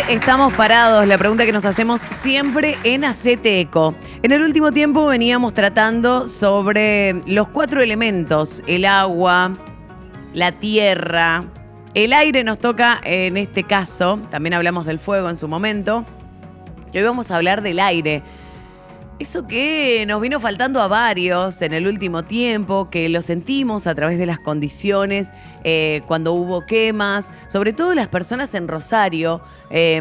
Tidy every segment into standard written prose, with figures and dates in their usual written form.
estamos parados? La pregunta que nos hacemos siempre en Hacete Eco. En el último tiempo veníamos tratando sobre los 4 elementos: el agua, la tierra, el aire nos toca en este caso. También hablamos del fuego en su momento. Y hoy vamos a hablar del aire. Eso que nos vino faltando a varios en el último tiempo, que lo sentimos a través de las condiciones, cuando hubo quemas, sobre todo las personas en Rosario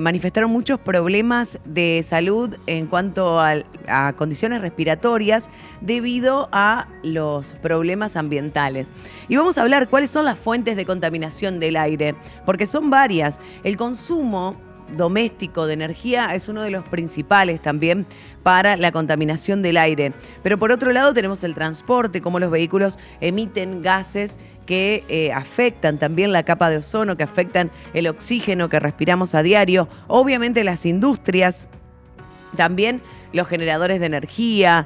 manifestaron muchos problemas de salud en cuanto a condiciones respiratorias debido a los problemas ambientales. Y vamos a hablar cuáles son las fuentes de contaminación del aire, porque son varias. El consumo doméstico de energía es uno de los principales también para la contaminación del aire. Pero por otro lado tenemos el transporte, cómo los vehículos emiten gases que afectan también la capa de ozono, que afectan el oxígeno que respiramos a diario. Obviamente las industrias, también los generadores de energía,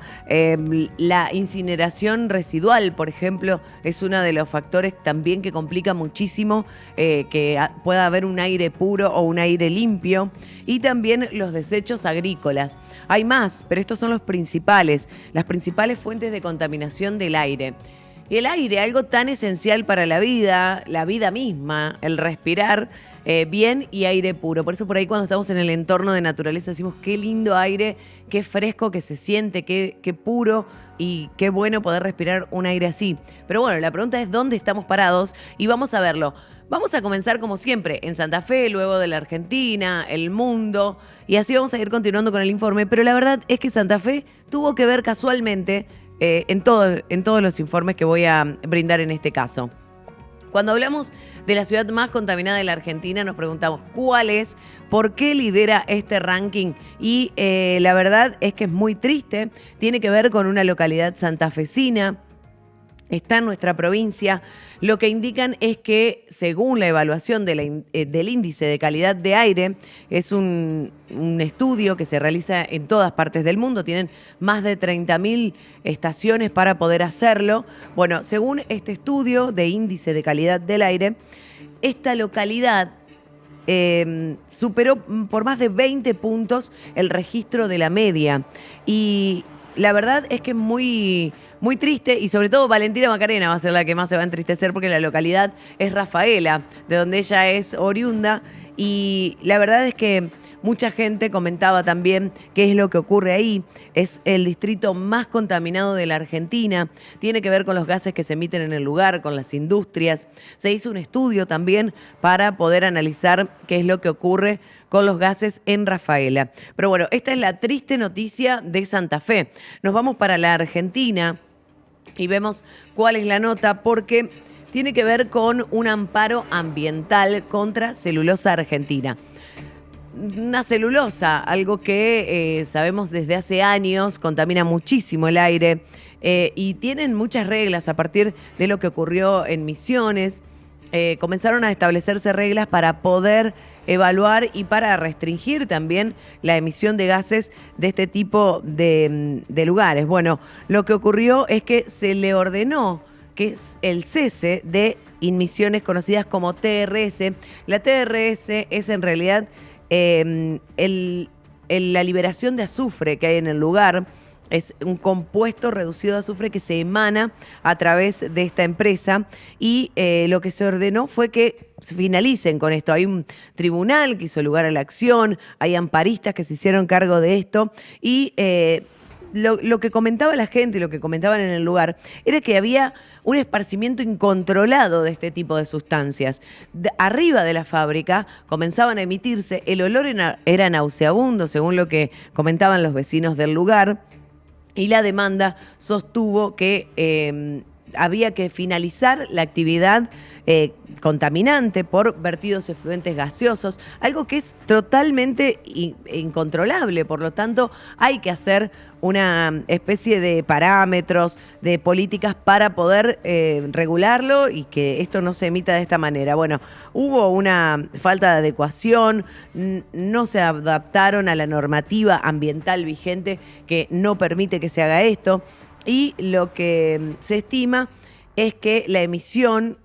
la incineración residual, por ejemplo, es uno de los factores también que complica muchísimo que pueda haber un aire puro o un aire limpio. Y también los desechos agrícolas. Hay más, pero estos son los principales, las principales fuentes de contaminación del aire. Y el aire, algo tan esencial para la vida misma, el respirar bien y aire puro. Por eso por ahí cuando estamos en el entorno de naturaleza decimos qué lindo aire, qué fresco que se siente, qué puro y qué bueno poder respirar un aire así. Pero bueno, la pregunta es ¿dónde estamos parados? Y vamos a verlo. Vamos a comenzar como siempre en Santa Fe, luego de la Argentina, el mundo, y así vamos a ir continuando con el informe. Pero la verdad es que Santa Fe tuvo que ver casualmente en todos los informes que voy a brindar en este caso. Cuando hablamos de la ciudad más contaminada de la Argentina, nos preguntamos cuál es, por qué lidera este ranking. Y la verdad es que es muy triste, tiene que ver con una localidad santafesina. Está en nuestra provincia. Lo que indican es que, según la evaluación del índice de calidad de aire, es un estudio que se realiza en todas partes del mundo. Tienen más de 30.000 estaciones para poder hacerlo. Bueno, según este estudio de índice de calidad del aire, esta localidad superó por más de 20 puntos el registro de la media. Y la verdad es que es muy triste, y sobre todo Valentina Macarena va a ser la que más se va a entristecer porque la localidad es Rafaela, de donde ella es oriunda, y la verdad es que mucha gente comentaba también qué es lo que ocurre ahí. Es el distrito más contaminado de la Argentina, tiene que ver con los gases que se emiten en el lugar, con las industrias. Se hizo un estudio también para poder analizar qué es lo que ocurre con los gases en Rafaela. Pero bueno, esta es la triste noticia de Santa Fe. Nos vamos para la Argentina y vemos cuál es la nota, porque tiene que ver con un amparo ambiental contra Celulosa Argentina. Una celulosa, algo que sabemos desde hace años, contamina muchísimo el aire y tienen muchas reglas a partir de lo que ocurrió en Misiones. Comenzaron a establecerse reglas para poder evaluar y para restringir también la emisión de gases de este tipo de lugares. Bueno, lo que ocurrió es que se le ordenó que es el cese de emisiones conocidas como TRS. La TRS es en realidad la liberación de azufre que hay en el lugar. Es un compuesto reducido de azufre que se emana a través de esta empresa, y lo que se ordenó fue que se finalicen con esto. Hay un tribunal que hizo lugar a la acción, hay amparistas que se hicieron cargo de esto, y lo que comentaba la gente, lo que comentaban en el lugar, era que había un esparcimiento incontrolado de este tipo de sustancias. Arriba de la fábrica comenzaban a emitirse, el olor era nauseabundo, según lo que comentaban los vecinos del lugar. Y la demanda sostuvo que había que finalizar la actividad contaminante por vertidos efluentes gaseosos, algo que es totalmente incontrolable. Por lo tanto, hay que hacer una especie de parámetros, de políticas para poder regularlo y que esto no se emita de esta manera. Bueno, hubo una falta de adecuación, no se adaptaron a la normativa ambiental vigente que no permite que se haga esto, y lo que se estima es que la emisión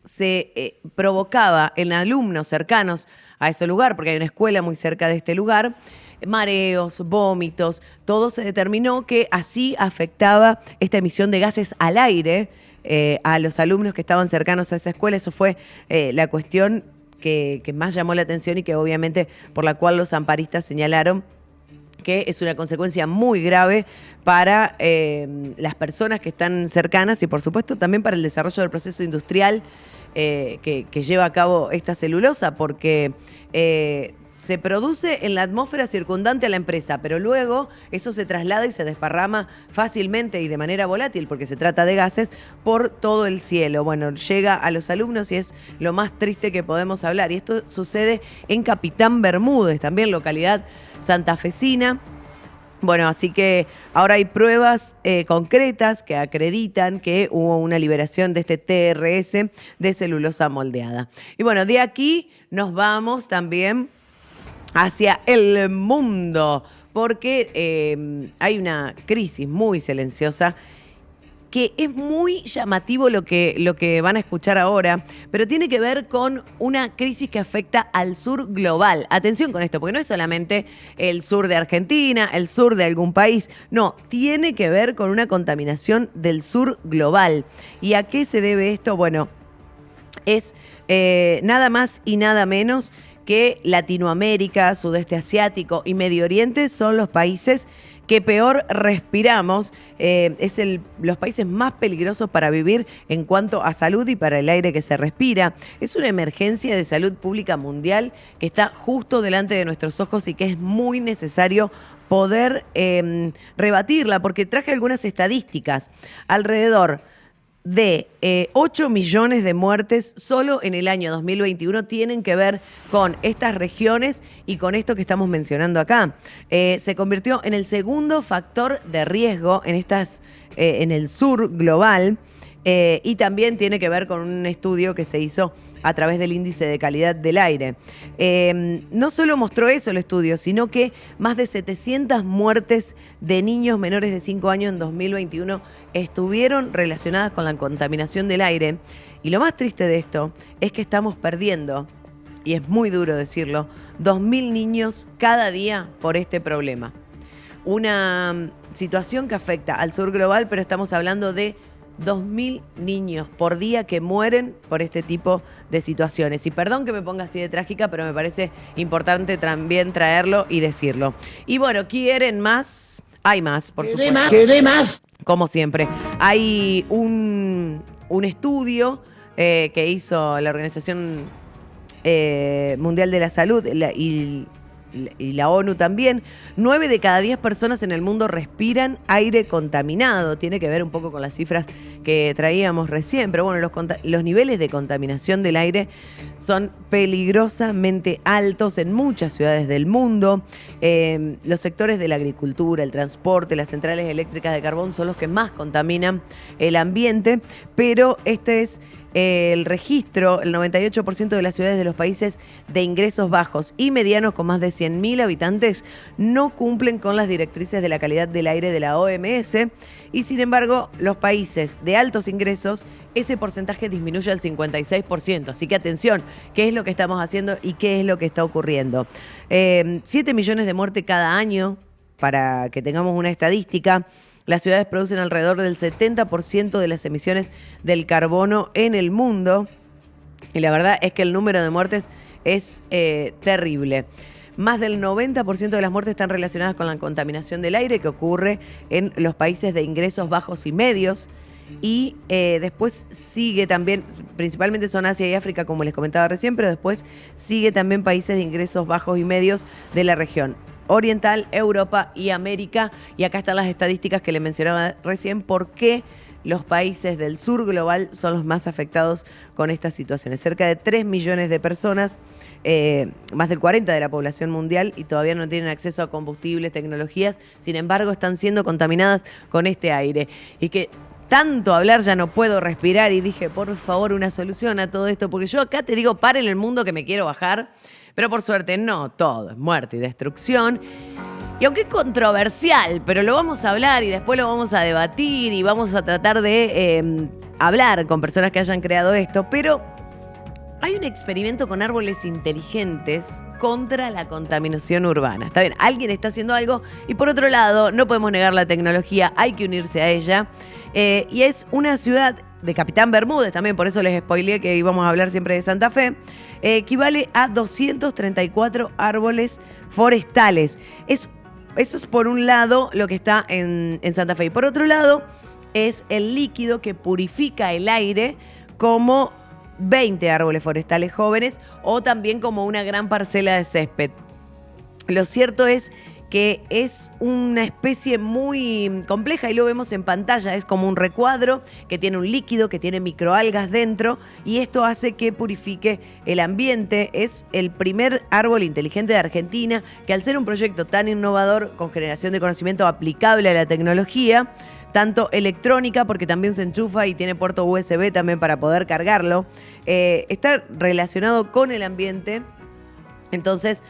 se provocaba en alumnos cercanos a ese lugar, porque hay una escuela muy cerca de este lugar. Mareos, vómitos, todo se determinó que así afectaba esta emisión de gases al aire a los alumnos que estaban cercanos a esa escuela. Eso fue la cuestión que más llamó la atención y que obviamente por la cual los amparistas señalaron que es una consecuencia muy grave para las personas que están cercanas y por supuesto también para el desarrollo del proceso industrial que lleva a cabo esta celulosa, porque se produce en la atmósfera circundante a la empresa, pero luego eso se traslada y se desparrama fácilmente y de manera volátil, porque se trata de gases, por todo el cielo. Bueno, llega a los alumnos y es lo más triste que podemos hablar. Y esto sucede en Capitán Bermúdez, también localidad santafesina. Bueno, así que ahora hay pruebas concretas que acreditan que hubo una liberación de este TRS de celulosa moldeada. Y bueno, de aquí nos vamos también hacia el mundo, porque hay una crisis muy silenciosa que es muy llamativo lo que van a escuchar ahora, pero tiene que ver con una crisis que afecta al sur global. Atención con esto, porque no es solamente el sur de Argentina, el sur de algún país, no, tiene que ver con una contaminación del sur global. ¿Y a qué se debe esto? Bueno, es nada más y nada menos que Latinoamérica, Sudeste Asiático y Medio Oriente son los países que peor respiramos. Los países más peligrosos para vivir en cuanto a salud y para el aire que se respira. Es una emergencia de salud pública mundial que está justo delante de nuestros ojos y que es muy necesario poder rebatirla, porque traje algunas estadísticas. Alrededor de 8 millones de muertes solo en el año 2021 tienen que ver con estas regiones y con esto que estamos mencionando acá. Se convirtió en el segundo factor de riesgo en el sur global y también tiene que ver con un estudio que se hizo a través del índice de calidad del aire. No solo mostró eso el estudio, sino que más de 700 muertes de niños menores de 5 años en 2021 estuvieron relacionadas con la contaminación del aire. Y lo más triste de esto es que estamos perdiendo, y es muy duro decirlo, 2.000 niños cada día por este problema. Una situación que afecta al sur global, pero estamos hablando de 2.000 niños por día que mueren por este tipo de situaciones. Y perdón que me ponga así de trágica, pero me parece importante también traerlo y decirlo. Y bueno, ¿quieren más? Hay más, por supuesto. ¿Qué más? Como siempre. Hay un estudio que hizo la Organización Mundial de la Salud y la ONU también. 9 de cada 10 personas en el mundo respiran aire contaminado. Tiene que ver un poco con las cifras que traíamos recién, pero bueno, los niveles de contaminación del aire son peligrosamente altos en muchas ciudades del mundo. Los sectores de la agricultura, el transporte, las centrales eléctricas de carbón son los que más contaminan el ambiente, pero este es el registro. El 98% de las ciudades de los países de ingresos bajos y medianos con más de 100.000 habitantes no cumplen con las directrices de la calidad del aire de la OMS y sin embargo los países de altos ingresos ese porcentaje disminuye al 56%. Así que atención, ¿qué es lo que estamos haciendo y qué es lo que está ocurriendo? 7 millones de muertes cada año, para que tengamos una estadística. Las ciudades producen alrededor del 70% de las emisiones del carbono en el mundo. Y la verdad es que el número de muertes es terrible. Más del 90% de las muertes están relacionadas con la contaminación del aire que ocurre en los países de ingresos bajos y medios. Y después sigue también, principalmente son Asia y África, como les comentaba recién, pero después sigue también países de ingresos bajos y medios de la región oriental, Europa y América. Y acá están las estadísticas que les mencionaba recién, por qué los países del sur global son los más afectados con estas situaciones. Cerca de 3 millones de personas, más del 40% de la población mundial, y todavía no tienen acceso a combustibles, tecnologías, sin embargo están siendo contaminadas con este aire. Y que tanto hablar ya no puedo respirar y dije, por favor, una solución a todo esto, porque yo acá te digo, paren el mundo que me quiero bajar. Pero por suerte no, todo es muerte y destrucción. Y aunque es controversial, pero lo vamos a hablar y después lo vamos a debatir y vamos a tratar de hablar con personas que hayan creado esto. Pero hay un experimento con árboles inteligentes contra la contaminación urbana. Está bien, alguien está haciendo algo y por otro lado, no podemos negar la tecnología, hay que unirse a ella. Y es una ciudad de Capitán Bermúdez, también por eso les spoileé que íbamos a hablar siempre de Santa Fe, equivale a 234 árboles forestales. Eso es por un lado lo que está en Santa Fe. Y por otro lado, es el líquido que purifica el aire como 20 árboles forestales jóvenes o también como una gran parcela de césped. Lo cierto es que es una especie muy compleja y lo vemos en pantalla, es como un recuadro que tiene un líquido, que tiene microalgas dentro y esto hace que purifique el ambiente. Es el primer árbol inteligente de Argentina que al ser un proyecto tan innovador con generación de conocimiento aplicable a la tecnología, tanto electrónica, porque también se enchufa y tiene puerto USB también para poder cargarlo, está relacionado con el ambiente, entonces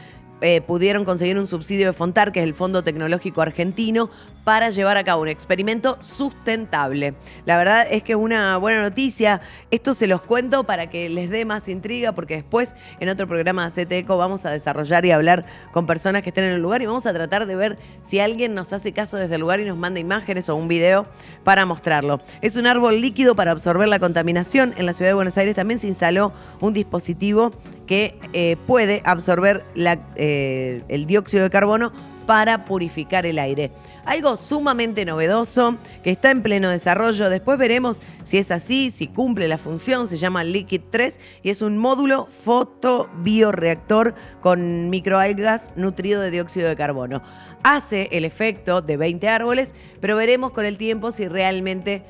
pudieron conseguir un subsidio de Fontar, que es el Fondo Tecnológico Argentino, para llevar a cabo un experimento sustentable. La verdad es que es una buena noticia. Esto se los cuento para que les dé más intriga, porque después en otro programa de Hacete Eco vamos a desarrollar y hablar con personas que estén en el lugar y vamos a tratar de ver si alguien nos hace caso desde el lugar y nos manda imágenes o un video para mostrarlo. Es un árbol líquido para absorber la contaminación. En la ciudad de Buenos Aires también se instaló un dispositivo que puede absorber el dióxido de carbono para purificar el aire. Algo sumamente novedoso que está en pleno desarrollo. Después veremos si es así, si cumple la función. Se llama Liquid 3 y es un módulo fotobioreactor con microalgas nutrido de dióxido de carbono. Hace el efecto de 20 árboles, pero veremos con el tiempo si realmente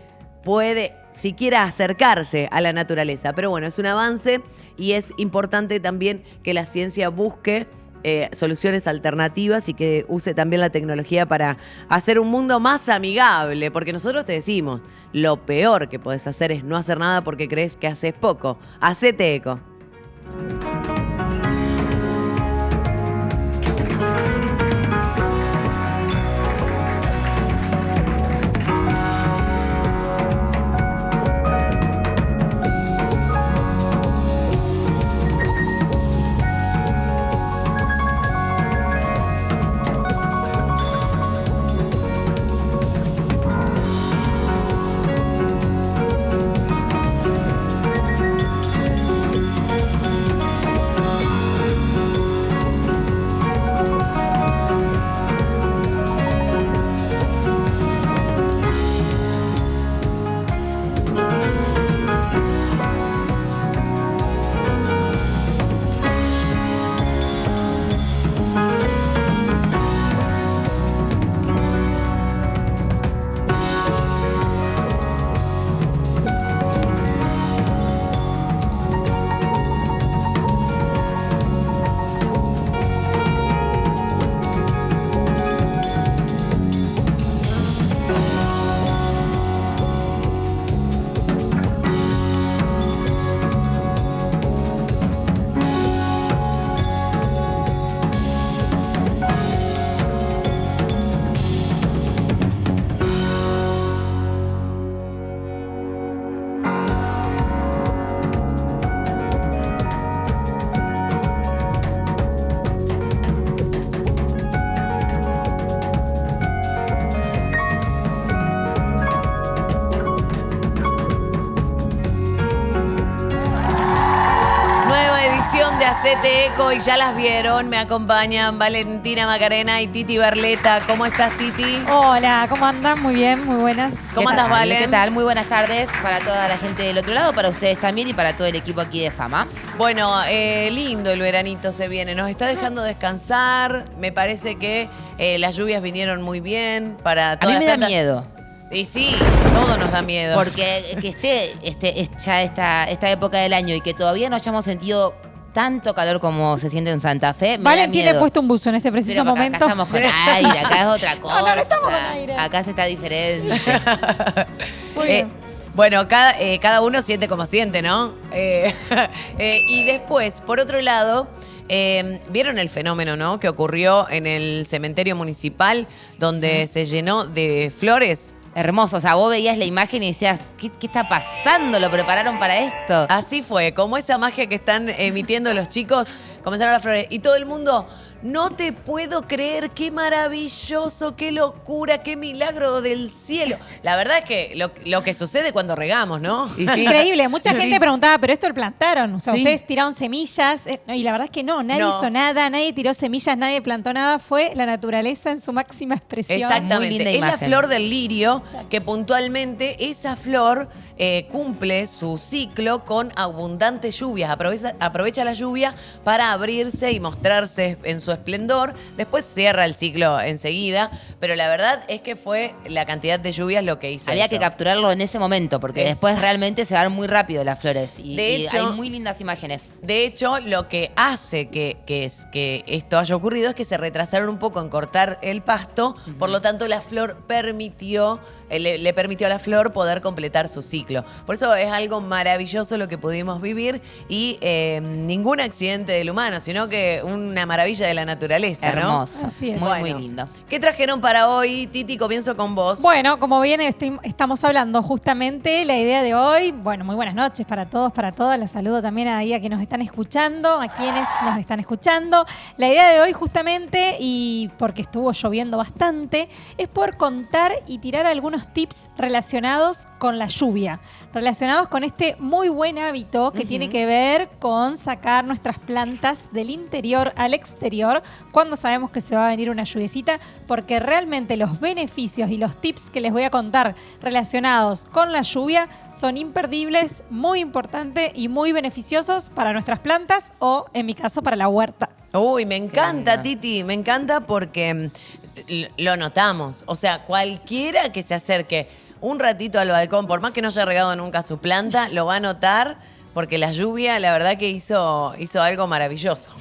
puede siquiera acercarse a la naturaleza. Pero bueno, es un avance y es importante también que la ciencia busque soluciones alternativas y que use también la tecnología para hacer un mundo más amigable, porque nosotros te decimos, lo peor que podés hacer es no hacer nada porque crees que haces poco. Hacete eco. De Hacete Eco y ya las vieron, me acompañan Valentina Macarena y Titi Berleta. ¿Cómo estás, Titi? Hola, ¿cómo andan? Muy bien, muy buenas. ¿Cómo andas, Valen? ¿Qué tal? Muy buenas tardes para toda la gente del otro lado, para ustedes también y para todo el equipo aquí de Fama. Bueno, lindo el veranito se viene, nos está dejando descansar, me parece que las lluvias vinieron muy bien para todas A mí me las da miedo. Y sí, todo nos da miedo. Porque que esté ya esta época del año y que todavía no hayamos sentido tanto calor como se siente en Santa Fe, me Valen da miedo. tiene puesto un buzo en este preciso Pero momento. acá estamos con aire, acá es otra cosa. No estamos con aire. Acá se está diferente. Muy bien. Bueno, cada uno siente como siente, ¿no? Y después, por otro lado, ¿vieron el fenómeno, no? Que ocurrió en el cementerio municipal, donde se llenó de flores. hermoso. O sea, vos veías la imagen y decías, ¿qué está pasando? ¿Lo prepararon para esto? Así fue, como esa magia que están emitiendo los chicos, comenzaron las flores y todo el mundo, no te puedo creer, qué maravilloso, qué locura, qué milagro del cielo. La verdad es que lo que sucede cuando regamos, ¿no? Y sí. Increíble. Mucha Sí. gente preguntaba, ¿pero esto lo plantaron? O sea, Sí. ustedes tiraron semillas. Y la verdad es que no. Nadie No. hizo nada, nadie tiró semillas, nadie plantó nada. Fue la naturaleza en su máxima expresión. Muy Exactamente. linda Es la imagen. flor del lirio, que puntualmente esa flor cumple su ciclo con abundantes lluvias. Aprovecha la lluvia para abrirse y mostrarse en su esplendor. Después cierra el ciclo enseguida. Pero la verdad es que fue la cantidad de lluvias lo que hizo Había eso. que capturarlo en ese momento, porque Exacto. después realmente se van muy rápido las flores. Y De hecho- hay muy lindas imágenes. De hecho, lo que hace que esto haya ocurrido es que se retrasaron un poco en cortar el pasto, por lo tanto la flor le permitió a la flor poder completar su ciclo. Por eso es algo maravilloso lo que pudimos vivir y ningún accidente del humano, sino que una maravilla de la naturaleza, ¿no? Hermoso. Así es. Muy, Bueno, muy lindo. ¿Qué trajeron para hoy, Titi? Comienzo con vos. Bueno, como bien estamos hablando justamente, la idea de hoy, bueno, muy buenas noches para todos, para todas. Les saludo también a que nos están escuchando, a quienes nos están escuchando. La idea de hoy justamente, y porque estuvo lloviendo bastante, es poder contar y tirar algunos tips relacionados con la lluvia, relacionados con este muy buen hábito que tiene que ver con sacar nuestras plantas del interior al exterior cuando sabemos que se va a venir una lluviecita, porque realmente los beneficios y los tips que les voy a contar relacionados con la lluvia son imperdibles, muy importantes y muy beneficiosos para nuestras plantas o, en mi caso, para la huerta. Uy, me encanta, lindo. Titi, me encanta porque lo notamos. O sea, cualquiera que se acerque un ratito al balcón, por más que no haya regado nunca su planta, lo va a notar porque la lluvia, la verdad que hizo algo maravilloso.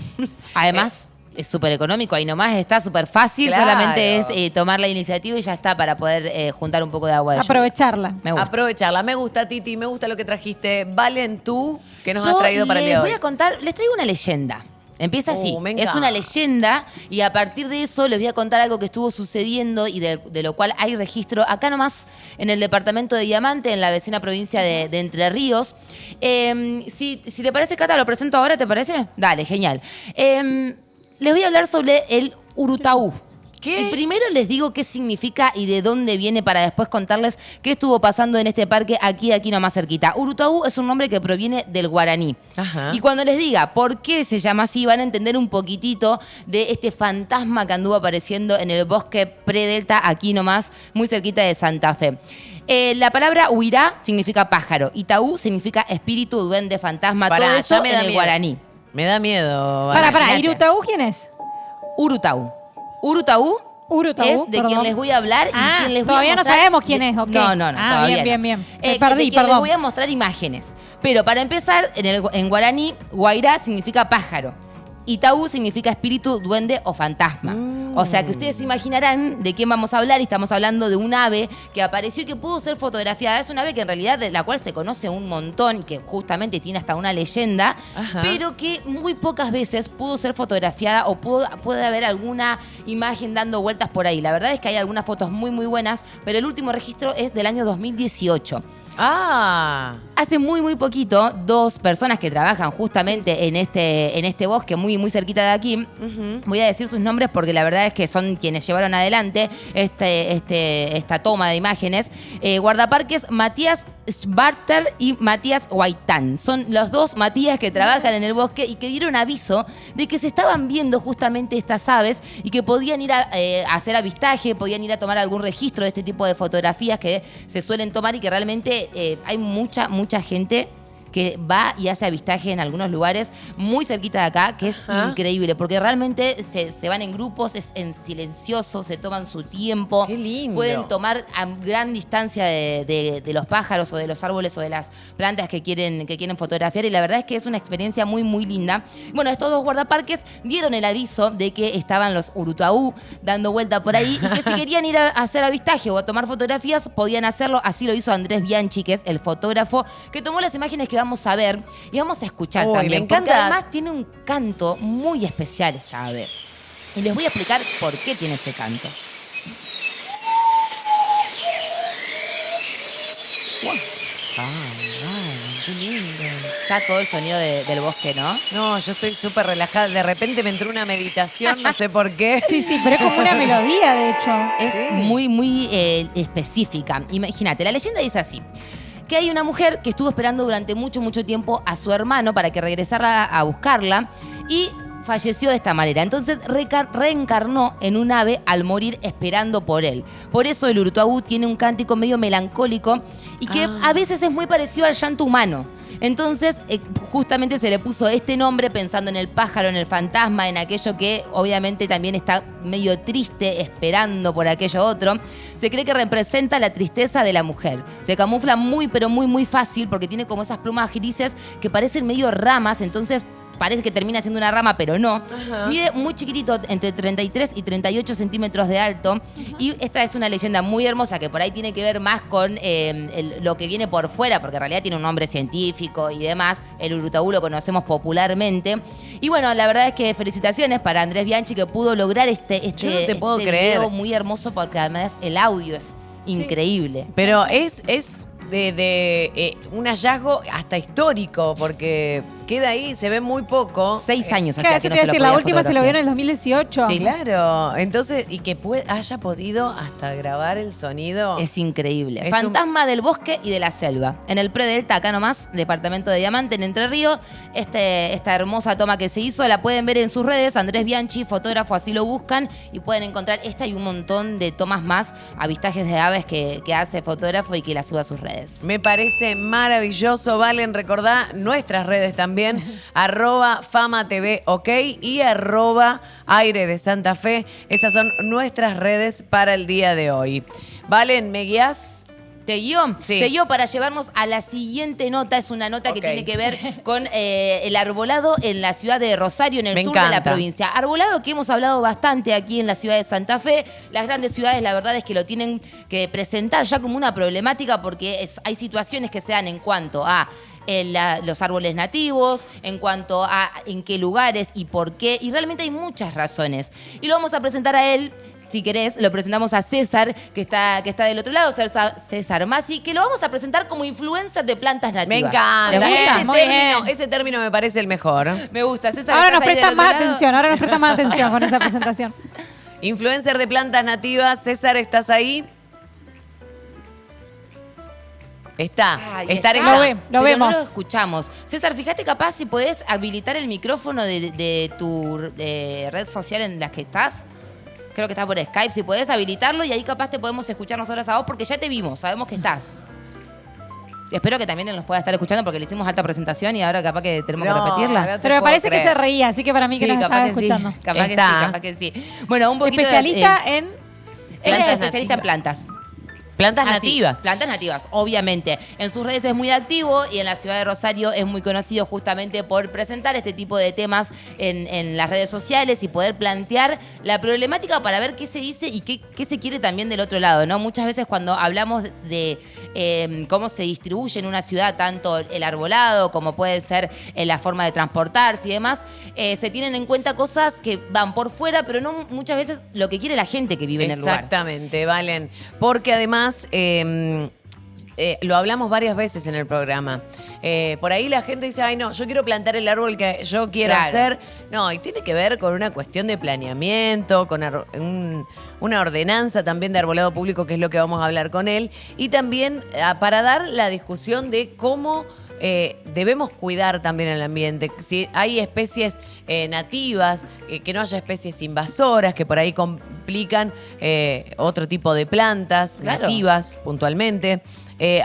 Además, es súper económico, ahí nomás está súper fácil, Claro. solamente es tomar la iniciativa y ya está para poder juntar un poco de agua de lluvia. Aprovecharla. Me gusta. Aprovecharla. Me gusta, Titi, me gusta lo que trajiste. Valen, tú, que nos Yo has traído para el día de les hoy. voy a contar, les traigo una leyenda. Empieza así, me es encanta. una leyenda y a partir de eso les voy a contar algo que estuvo sucediendo y de lo cual hay registro acá nomás en el departamento de Diamante, en la vecina provincia de Entre Ríos. Si te parece, Cata, lo presento ahora, ¿te parece? Dale, genial. Les voy a hablar sobre el Urutaú. ¿Qué? Y primero les digo qué significa y de dónde viene para después contarles qué estuvo pasando en este parque aquí nomás cerquita. Urutaú es un nombre que proviene del guaraní. Ajá. Y cuando les diga por qué se llama así, van a entender un poquitito de este fantasma que anduvo apareciendo en el bosque predelta aquí nomás, muy cerquita de Santa Fe. La palabra huirá significa pájaro y taú significa espíritu, duende, fantasma, Pará, todo ya eso me en da el miedo. guaraní. Me da miedo. Para, Imagínate. ¿Irutaú quién es? Urutaú. Urutaú Urutaú, es de perdón. quien les voy a hablar y Ah, quien les voy todavía a no mostrar. sabemos quién es, ¿o qué? No, Ah, todavía bien, no. bien. Me De perdí, quien les perdón. voy a mostrar imágenes. Pero para empezar, en guaraní, guairá significa pájaro. Y taú significa espíritu, duende o fantasma. O sea que ustedes se imaginarán de quién vamos a hablar. Y estamos hablando de un ave que apareció y que pudo ser fotografiada. Es un ave que en realidad de la cual se conoce un montón y que justamente tiene hasta una leyenda, Ajá. pero que muy pocas veces pudo ser fotografiada o puede haber alguna imagen dando vueltas por ahí. La verdad es que hay algunas fotos muy, muy buenas, pero el último registro es del año 2018. Ah. Hace muy, muy poquito, dos personas que trabajan justamente en este bosque muy, muy cerquita de aquí, voy a decir sus nombres porque la verdad es que son quienes llevaron adelante esta toma de imágenes. Guardaparques Matías Schbarter y Matías Huaytán. Son los dos Matías que trabajan en el bosque y que dieron aviso de que se estaban viendo justamente estas aves y que podían ir a hacer avistaje, podían ir a tomar algún registro de este tipo de fotografías que se suelen tomar y que realmente hay mucha gente que va y hace avistaje en algunos lugares muy cerquita de acá, que es Ajá. increíble, porque realmente se van en grupos, es en silencioso, se toman su tiempo. Qué lindo. Pueden tomar a gran distancia de los pájaros o de los árboles o de las plantas que quieren fotografiar y la verdad es que es una experiencia muy, muy linda. Bueno, estos dos guardaparques dieron el aviso de que estaban los Urutaú dando vuelta por ahí y que si querían ir a hacer avistaje o a tomar fotografías, podían hacerlo. Así lo hizo Andrés Bianchi, que es el fotógrafo, que tomó las imágenes que vamos a ver y vamos a escuchar Uy, también. me encanta. Porque además tiene un canto muy especial esta ave. Y les voy a explicar por qué tiene ese canto. Qué lindo. Ya todo el sonido del bosque, ¿no? No, yo estoy súper relajada. De repente me entró una meditación, no sé por qué. Sí, pero es como una melodía, de hecho. Es Sí. muy específica. Imagínate, la leyenda dice así. Que hay una mujer que estuvo esperando durante mucho tiempo a su hermano para que regresara a buscarla y falleció de esta manera. Entonces reencarnó en un ave al morir esperando por él. Por eso el Urutubú tiene un cántico medio melancólico y que a veces es muy parecido al llanto humano. Entonces, justamente se le puso este nombre pensando en el pájaro, en el fantasma, en aquello que obviamente también está medio triste, esperando por aquello otro. Se cree que representa la tristeza de la mujer. Se camufla pero muy fácil porque tiene como esas plumas grises que parecen medio ramas, entonces parece que termina siendo una rama, pero no. Ajá. Mide muy chiquitito, entre 33 y 38 centímetros de alto. Y esta es una leyenda muy hermosa que por ahí tiene que ver más con lo que viene por fuera, porque en realidad tiene un nombre científico y demás. El Urutubú lo conocemos popularmente. Y bueno, la verdad es que felicitaciones para Andrés Bianchi que pudo lograr Yo no te puedo creer. video muy hermoso porque además el audio es increíble. Pero es un hallazgo hasta histórico, porque queda ahí, se ve muy poco. 6 años Claro, hacía eso que te no iba a se lo decir, la podía última se lo vio en fotografiar. el 2018. Sí. Claro, entonces, y que haya podido hasta grabar el sonido. Es increíble. Es Fantasma del bosque y de la selva. En el Predelta, acá nomás, departamento de Diamante, en Entre Ríos. Esta hermosa toma que se hizo la pueden ver en sus redes. Andrés Bianchi, fotógrafo, así lo buscan. Y pueden encontrar esta y un montón de tomas más, avistajes de aves que hace fotógrafo y que la sube a sus redes. Me parece maravilloso. Valen, recordá nuestras redes también. @FamaTV, ok, y @Aire de Santa Fe. Esas son nuestras redes para el día de hoy. Valen, ¿me guías? ¿Te guió? Sí. Te guió para llevarnos a la siguiente nota. Es una nota Ok. que tiene que ver con el arbolado en la ciudad de Rosario, en el Me sur de la encanta. provincia. Arbolado que hemos hablado bastante aquí en la ciudad de Santa Fe. Las grandes ciudades, la verdad es que lo tienen que presentar ya como una problemática porque hay situaciones que se dan en cuanto a los árboles nativos, en cuanto a en qué lugares y por qué. Y realmente hay muchas razones. Y lo vamos a presentar a él. Si querés, lo presentamos a César, que está del otro lado, César Masi, que lo vamos a presentar como influencer de plantas nativas. Me encanta. ¿Les gusta? Muy bien. Ese término me parece el mejor. Me gusta. César, Ahora ¿estás nos ahí del prestan otro más lado? atención, ahora nos prestan más atención con esa presentación. Influencer de plantas nativas. César, ¿estás ahí? Está. Ahí Estar está. está. Lo Pero vemos. No lo escuchamos. César, fíjate capaz si podés habilitar el micrófono de tu red social en la que estás. Creo que está por Skype. Si podés habilitarlo y ahí capaz te podemos escuchar nosotros a vos porque ya te vimos, sabemos que estás. Espero que también nos pueda estar escuchando porque le hicimos alta presentación y ahora capaz que tenemos que No, repetirla. no te Pero me puedo parece que creer. se reía, así que para mí que nos estaba escuchando. Sí, capaz que sí, Está. capaz que sí. Bueno, un poquito Especialista de... en... Él es Plantas especialista en nativas. plantas. Plantas Ah, sí, nativas. plantas nativas, obviamente. En sus redes es muy activo y en la ciudad de Rosario es muy conocido justamente por presentar este tipo de temas en las redes sociales y poder plantear la problemática para ver qué se dice y qué se quiere también del otro lado, ¿no? Muchas veces cuando hablamos de cómo se distribuye en una ciudad tanto el arbolado como puede ser la forma de transportarse y demás, se tienen en cuenta cosas que van por fuera, pero no muchas veces lo que quiere la gente que vive en el lugar. Exactamente, Valen. Porque además lo hablamos varias veces en el programa. Por ahí la gente dice, ay no, yo quiero plantar el árbol que yo quiero Claro. hacer. No, y tiene que ver con una cuestión de planeamiento, con una ordenanza también de arbolado público, que es lo que vamos a hablar con él. Y también para dar la discusión de cómo debemos cuidar también el ambiente. Si hay especies nativas, que no haya especies invasoras que por ahí complican otro tipo de plantas Claro. nativas puntualmente.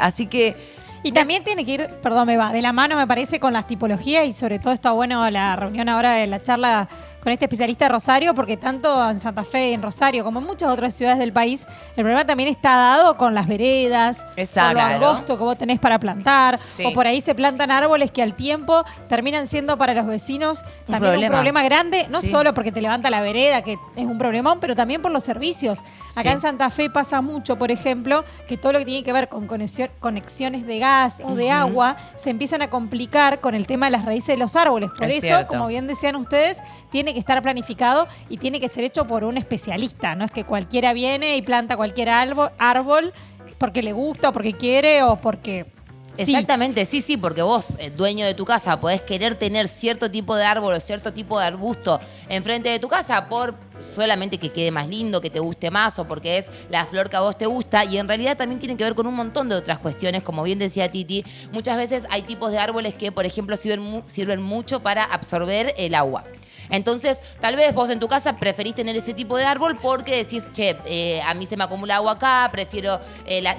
Así que Y también tiene que ir, perdón, me va, de la mano me parece con las tipologías y sobre todo está bueno la reunión ahora de la charla con este especialista de Rosario, porque tanto en Santa Fe, en Rosario, como en muchas otras ciudades del país, el problema también está dado con las veredas, Exacto. con lo angosto que vos tenés para plantar, Sí. o por ahí se plantan árboles que al tiempo terminan siendo para los vecinos también un problema grande, no Sí. solo porque te levanta la vereda, que es un problemón, pero también por los servicios. Acá Sí. en Santa Fe pasa mucho, por ejemplo, que todo lo que tiene que ver con conexiones de gas o de agua se empiezan a complicar con el tema de las raíces de los árboles. Por Es eso, cierto. como bien decían ustedes, tiene que estar planificado y tiene que ser hecho por un especialista. No es que cualquiera viene y planta cualquier árbol. porque le gusta o porque quiere o porque... Exactamente, sí, porque vos, dueño de tu casa, podés querer tener cierto tipo de árbol o cierto tipo de arbusto enfrente de tu casa por solamente que quede más lindo, que te guste más o porque es la flor que a vos te gusta, y en realidad también tiene que ver con un montón de otras cuestiones, como bien decía Titi. Muchas veces hay tipos de árboles que, por ejemplo, sirven mucho para absorber el agua. Entonces, tal vez vos en tu casa preferís tener ese tipo de árbol porque decís, a mí se me acumula agua acá, prefiero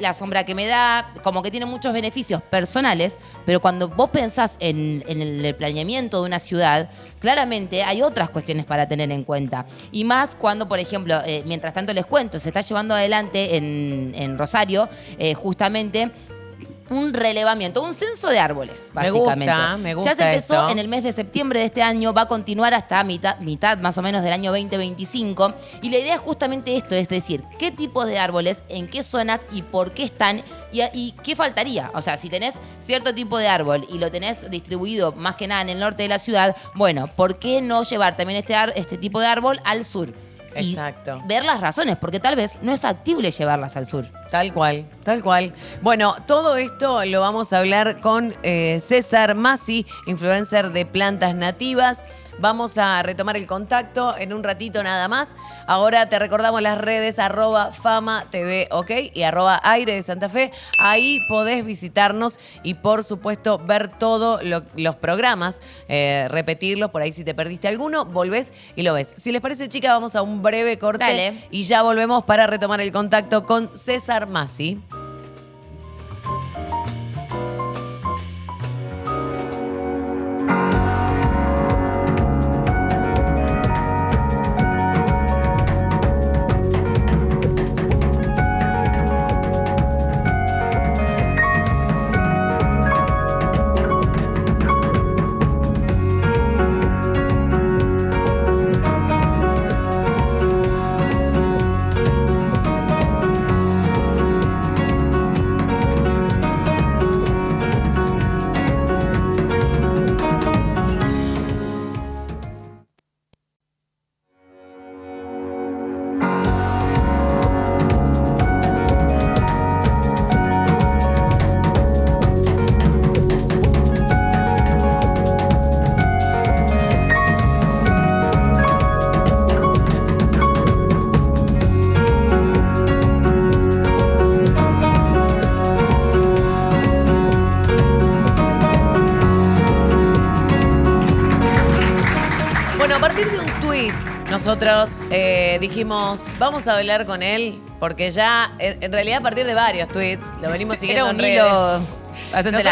la sombra que me da, como que tiene muchos beneficios personales, pero cuando vos pensás en el planeamiento de una ciudad, claramente hay otras cuestiones para tener en cuenta. Y más cuando, por ejemplo, mientras tanto les cuento, se está llevando adelante en Rosario, justamente, un relevamiento, un censo de árboles, básicamente. Me gusta ya se empezó esto. en el mes de septiembre de este año, va a continuar hasta mitad más o menos del año 2025. Y la idea es justamente esto, es decir, qué tipos de árboles, en qué zonas y por qué están y qué faltaría. O sea, si tenés cierto tipo de árbol y lo tenés distribuido más que nada en el norte de la ciudad, bueno, ¿por qué no llevar también este tipo de árbol al sur? Exacto. Y ver las razones, porque tal vez no es factible llevarlas al sur. Tal cual, tal cual. Bueno, todo esto lo vamos a hablar con César Masi, influencer de plantas nativas. Vamos a retomar el contacto en un ratito nada más. Ahora te recordamos las redes @FamaTV, ¿ok? Y @Aire de Santa Fe. Ahí podés visitarnos y por supuesto ver todos los programas, repetirlos. Por ahí si te perdiste alguno, volvés y lo ves. Si les parece, chicas, vamos a un breve corte. Dale. Y ya volvemos para retomar el contacto con César Masi. Nosotros dijimos, vamos a hablar con él, porque ya, en realidad, a partir de varios tweets, lo venimos siguiendo Era un en hilo redes. bastante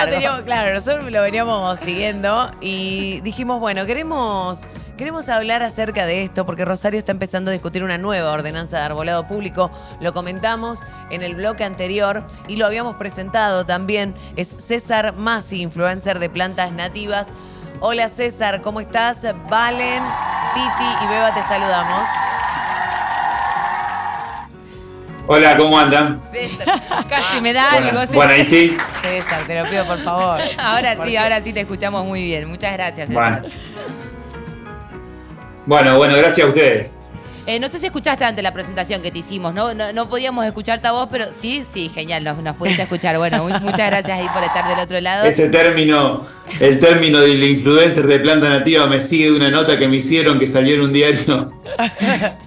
largo. Nosotros lo veníamos siguiendo y dijimos, bueno, queremos hablar acerca de esto, porque Rosario está empezando a discutir una nueva ordenanza de arbolado público. Lo comentamos en el bloque anterior y lo habíamos presentado también. Es César Masi, influencer de plantas nativas. Hola César, ¿cómo estás? Valen, Titi y Beba te saludamos. Hola, ¿cómo andan? César, casi me da algo. Bueno, ahí sí. César, te lo pido por favor. Ahora sí te escuchamos muy bien. Muchas gracias, César. Bueno, gracias a ustedes. No sé si escuchaste antes la presentación que te hicimos, no podíamos escucharte a vos, pero sí, genial, nos pudiste escuchar. Bueno, muchas gracias ahí por estar del otro lado. Ese término, el término del influencer de planta nativa me sigue de una nota que me hicieron que salió en un diario.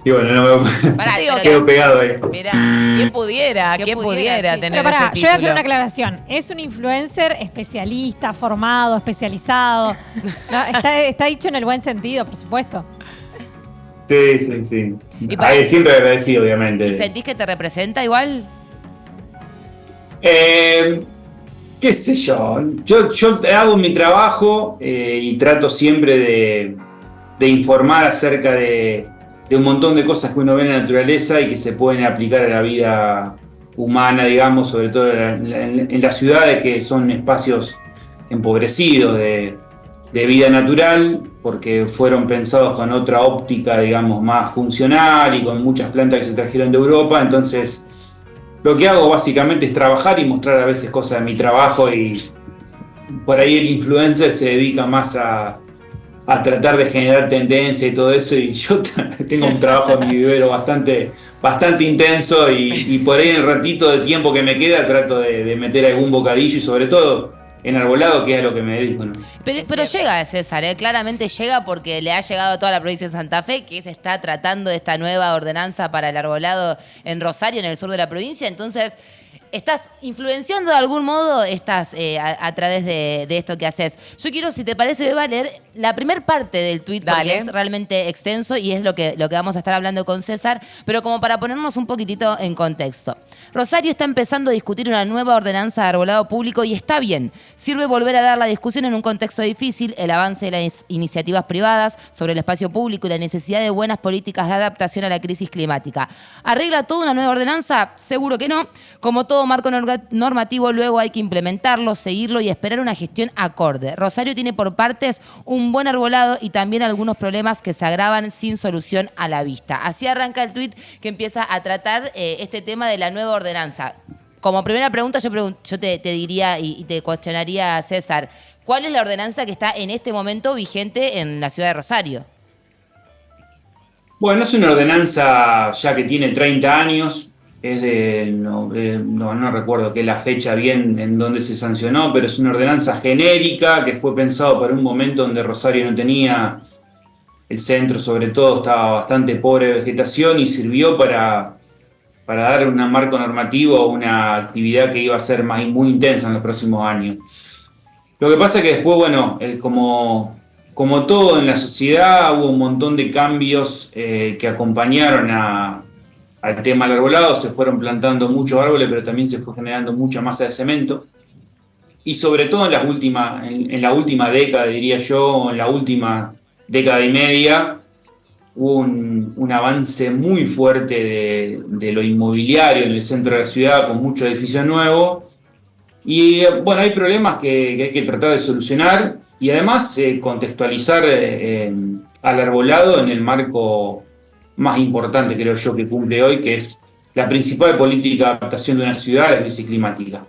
Y bueno, no me quedo pegado ahí. Mirá, ¿quién pudiera sí. tener Pero pará, ese yo título? voy a hacer una aclaración. Es un influencer especialista, formado, especializado. No, está dicho en el buen sentido, por supuesto. Sí. Siempre agradecido, obviamente. ¿Y sentís que te representa igual? Qué sé yo. Yo hago mi trabajo y trato siempre de informar acerca de un montón de cosas que uno ve en la naturaleza y que se pueden aplicar a la vida humana, digamos, sobre todo en las ciudades, que son espacios empobrecidos de vida natural, porque fueron pensados con otra óptica, digamos, más funcional y con muchas plantas que se trajeron de Europa. Entonces, lo que hago básicamente es trabajar y mostrar a veces cosas de mi trabajo, y por ahí el influencer se dedica más a tratar de generar tendencia y todo eso, y yo tengo un trabajo en mi vivero bastante bastante intenso y por ahí en el ratito de tiempo que me queda trato de meter algún bocadillo y sobre todo en arbolado, que es a lo que me dedico, ¿no? Pero llega César, claramente llega porque le ha llegado a toda la provincia de Santa Fe, que se está tratando de esta nueva ordenanza para el arbolado en Rosario, en el sur de la provincia. Entonces, estás influenciando de algún modo, a través de esto que haces. Yo quiero, si te parece, Beba, leer la primer parte del tuit, porque es realmente extenso y es lo que vamos a estar hablando con César, pero como para ponernos un poquitito en contexto. Rosario está empezando a discutir una nueva ordenanza de arbolado público y está bien. Sirve volver a dar la discusión en un contexto difícil, el avance de las iniciativas privadas sobre el espacio público y la necesidad de buenas políticas de adaptación a la crisis climática. ¿Arregla toda una nueva ordenanza? Seguro que no. Como todo marco normativo, luego hay que implementarlo, seguirlo y esperar una gestión acorde. Rosario tiene por partes un buen arbolado y también algunos problemas que se agravan sin solución a la vista. Así arranca el tuit que empieza a tratar este tema de la nueva ordenanza. Como primera pregunta, yo te diría y te cuestionaría, César, ¿cuál es la ordenanza que está en este momento vigente en la ciudad de Rosario? Bueno, es una ordenanza ya que tiene 30 años, es no recuerdo qué es la fecha bien en donde se sancionó, pero es una ordenanza genérica que fue pensado para un momento donde Rosario no tenía, el centro sobre todo estaba bastante pobre de vegetación y sirvió para dar un marco normativo a una actividad que iba a ser muy intensa en los próximos años. Lo que pasa es que después, bueno, como todo en la sociedad, hubo un montón de cambios que acompañaron al tema del arbolado. Se fueron plantando muchos árboles, pero también se fue generando mucha masa de cemento. Y sobre todo en la última década, diría yo, en la última década y media, hubo un avance muy fuerte de lo inmobiliario en el centro de la ciudad, con muchos edificios nuevos. Y bueno, hay problemas que hay que tratar de solucionar y además contextualizar al arbolado en el marco más importante, creo yo, que cumple hoy, que es la principal política de adaptación de una ciudad a la crisis climática.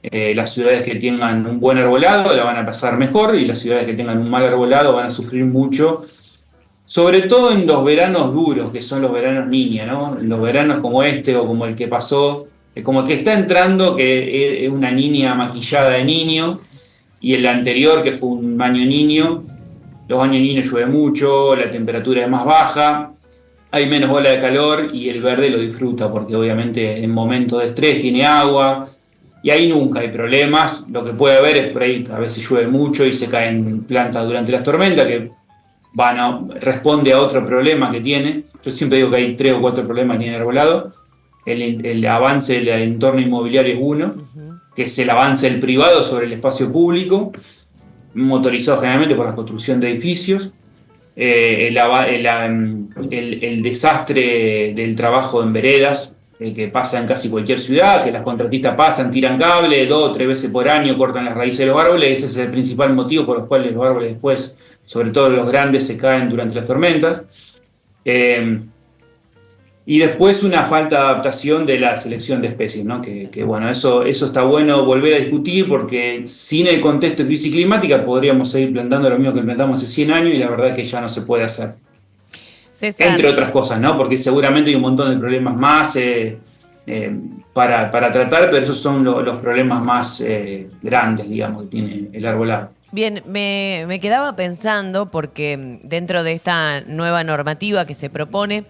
Las ciudades que tengan un buen arbolado la van a pasar mejor y las ciudades que tengan un mal arbolado van a sufrir mucho, sobre todo en los veranos duros, que son los veranos niña, ¿no? Los veranos como este o como el que pasó, como que está entrando, que es una niña maquillada de niño, y el anterior, que fue un baño niño. Los baños niños llueve mucho, la temperatura es más baja, hay menos ola de calor y el verde lo disfruta porque obviamente en momentos de estrés tiene agua y ahí nunca hay problemas. Lo que puede haber es por ahí a veces llueve mucho y se caen plantas durante las tormentas que responde a otro problema que tiene. Yo siempre digo que hay 3 o 4 problemas que tiene el arbolado. El avance del entorno inmobiliario es uno, que es el avance del privado sobre el espacio público, motorizado generalmente por la construcción de edificios. El desastre del trabajo en veredas, que pasa en casi cualquier ciudad, que las contratistas pasan, tiran cable 2 o 3 veces por año, cortan las raíces de los árboles. Ese es el principal motivo por los cuales los árboles después, sobre todo los grandes, se caen durante las tormentas. Y después una falta de adaptación de la selección de especies, ¿no? Que bueno, eso está bueno volver a discutir, porque sin el contexto de crisis climática podríamos seguir plantando lo mismo que plantamos hace 100 años y la verdad que ya no se puede hacer. César. Entre otras cosas, ¿no? Porque seguramente hay un montón de problemas más para tratar, pero esos son los problemas más grandes, digamos, que tiene el arbolado. Bien, me quedaba pensando, porque dentro de esta nueva normativa que se propone,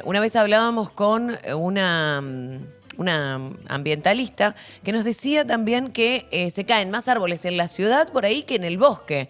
una vez hablábamos con una ambientalista que nos decía también que se caen más árboles en la ciudad por ahí que en el bosque,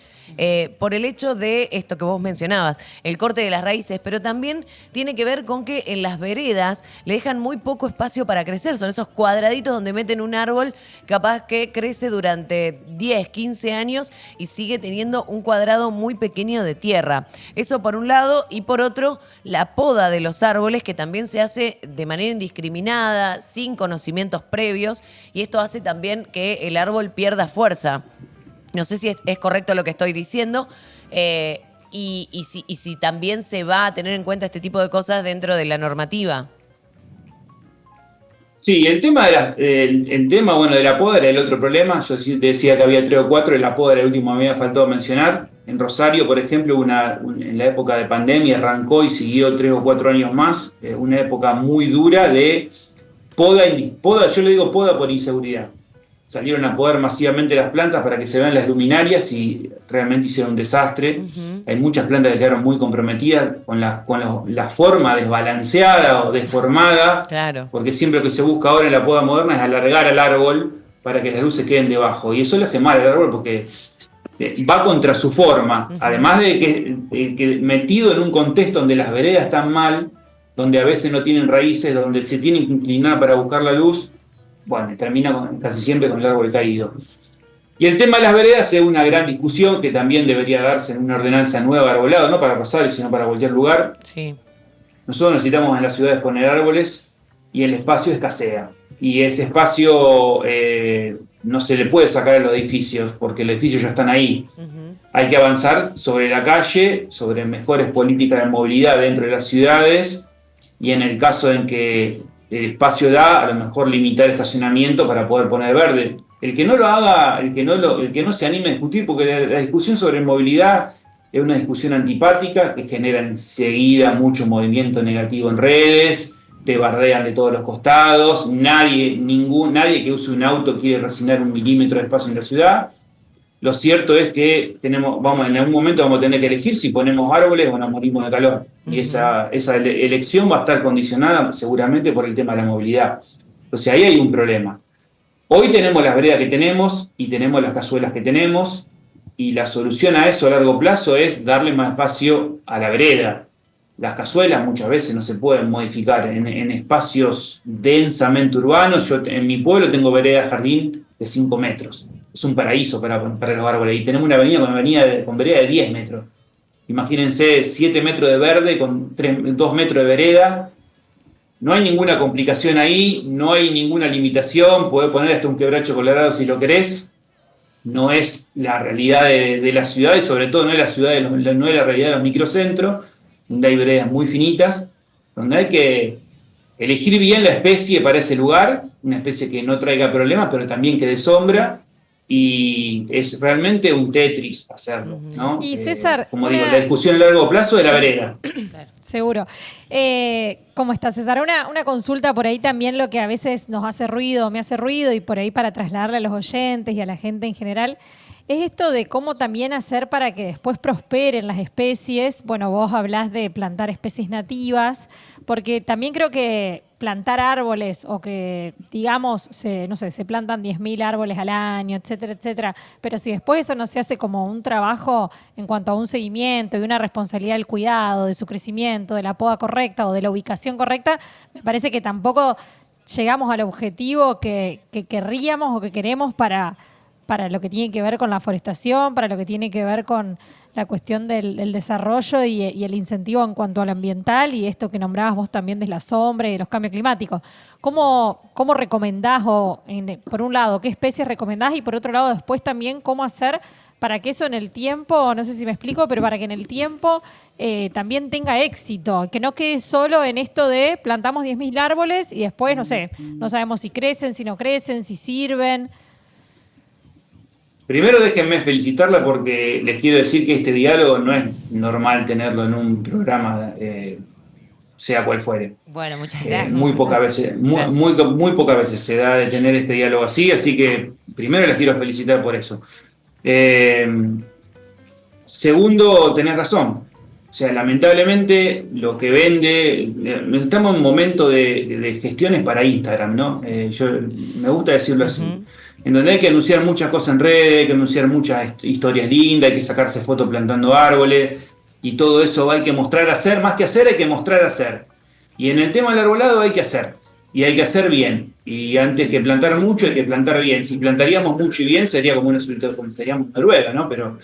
por el hecho de esto que vos mencionabas, el corte de las raíces, pero también tiene que ver con que en las veredas le dejan muy poco espacio para crecer, son esos cuadraditos donde meten un árbol capaz que crece durante 10, 15 años y sigue teniendo un cuadrado muy pequeño de tierra. Eso por un lado, y por otro, la poda de los árboles, que también se hace de manera indiscriminada, sin conocimientos previos, y esto hace también que el árbol pierda fuerza. No sé si es correcto lo que estoy diciendo, y si también se va a tener en cuenta este tipo de cosas dentro de la normativa. Sí, el tema bueno, de la poda era el otro problema. Yo decía que había 3 o 4, y la poda era el último que me había faltado mencionar. En Rosario, por ejemplo, en la época de pandemia arrancó y siguió 3 o 4 años más, una época muy dura de poda, yo le digo poda por inseguridad. Salieron a podar masivamente las plantas para que se vean las luminarias y realmente hicieron un desastre. Hay muchas plantas que quedaron muy comprometidas con la forma desbalanceada o deformada, Claro. porque siempre lo que se busca ahora en la poda moderna es alargar al árbol para que las luces queden debajo. Y eso le hace mal al árbol porque va contra su forma. Además de que metido en un contexto donde las veredas están mal, donde a veces no tienen raíces, donde se tienen que inclinar para buscar la luz, bueno, termina casi siempre con el árbol caído. Y el tema de las veredas es una gran discusión que también debería darse en una ordenanza nueva de arbolado, no para Rosario, sino para cualquier lugar. Sí. Nosotros necesitamos en las ciudades poner árboles y el espacio escasea. Y ese espacio no se le puede sacar a los edificios, porque los edificios ya están ahí. Hay que avanzar sobre la calle, sobre mejores políticas de movilidad dentro de las ciudades, y en el caso en que el espacio da, a lo mejor limitar estacionamiento para poder poner verde. El que no lo haga, el que no se anime a discutir, porque la discusión sobre movilidad es una discusión antipática que genera enseguida mucho movimiento negativo en redes, te bardean de todos los costados, nadie que use un auto quiere resignar 1 milímetro de espacio en la ciudad. Lo cierto es que en algún momento vamos a tener que elegir si ponemos árboles o nos morimos de calor. Y esa elección va a estar condicionada seguramente por el tema de la movilidad. Entonces ahí hay un problema. Hoy tenemos las veredas que tenemos y tenemos las cazuelas que tenemos, y la solución a eso a largo plazo es darle más espacio a la vereda. Las cazuelas muchas veces no se pueden modificar en espacios densamente urbanos. Yo en mi pueblo tengo vereda de 5 metros. Es un paraíso para los árboles. Y tenemos una avenida con vereda de 10 metros. Imagínense 7 metros de verde con 2 metros de vereda. No hay ninguna complicación ahí, no hay ninguna limitación. Podés poner hasta un quebracho colorado si lo querés. No es la realidad de la ciudad, y sobre todo no es la realidad de los microcentros, donde hay veredas muy finitas, donde hay que elegir bien la especie para ese lugar, una especie que no traiga problemas, pero también que dé sombra, y es realmente un Tetris hacerlo, ¿no? Y César, como digo, la discusión a largo plazo de la vereda. Seguro. ¿Cómo está, César? Una consulta por ahí también, lo que a veces nos hace ruido, me hace ruido, y por ahí para trasladarle a los oyentes y a la gente en general, es esto de cómo también hacer para que después prosperen las especies. Bueno, vos hablás de plantar especies nativas, porque también creo que plantar árboles, o que, digamos, se plantan 10.000 árboles al año, etcétera, etcétera, pero si después eso no se hace como un trabajo en cuanto a un seguimiento y una responsabilidad del cuidado, de su crecimiento, de la poda correcta o de la ubicación correcta, me parece que tampoco llegamos al objetivo que querríamos o que queremos para lo que tiene que ver con la forestación, para lo que tiene que ver con la cuestión del desarrollo y el incentivo en cuanto al ambiental, y esto que nombrabas vos también de la sombra y de los cambios climáticos. ¿Cómo recomendás, por un lado, qué especies recomendás, y por otro lado después también cómo hacer para que eso en el tiempo, no sé si me explico, pero para que en el tiempo también tenga éxito, que no quede solo en esto de plantamos 10.000 árboles y después, no sabemos si crecen, si no crecen, si sirven? Primero déjenme felicitarla, porque les quiero decir que este diálogo no es normal tenerlo en un programa, sea cual fuere. Bueno, muchas gracias. Muy pocas veces se da de tener este diálogo así que primero les quiero felicitar por eso. Segundo, tenés razón. O sea, lamentablemente lo que vende, estamos en un momento de gestiones para Instagram, ¿no? Me gusta decirlo así. En donde hay que anunciar muchas cosas en redes, hay que anunciar muchas historias lindas, hay que sacarse fotos plantando árboles, y todo eso hay que mostrar hacer, más que hacer, hay que mostrar hacer. Y en el tema del arbolado hay que hacer, y hay que hacer bien. Y antes que plantar mucho, hay que plantar bien. Si plantaríamos mucho y bien, sería como estaríamos en Noruega, ¿no? Pero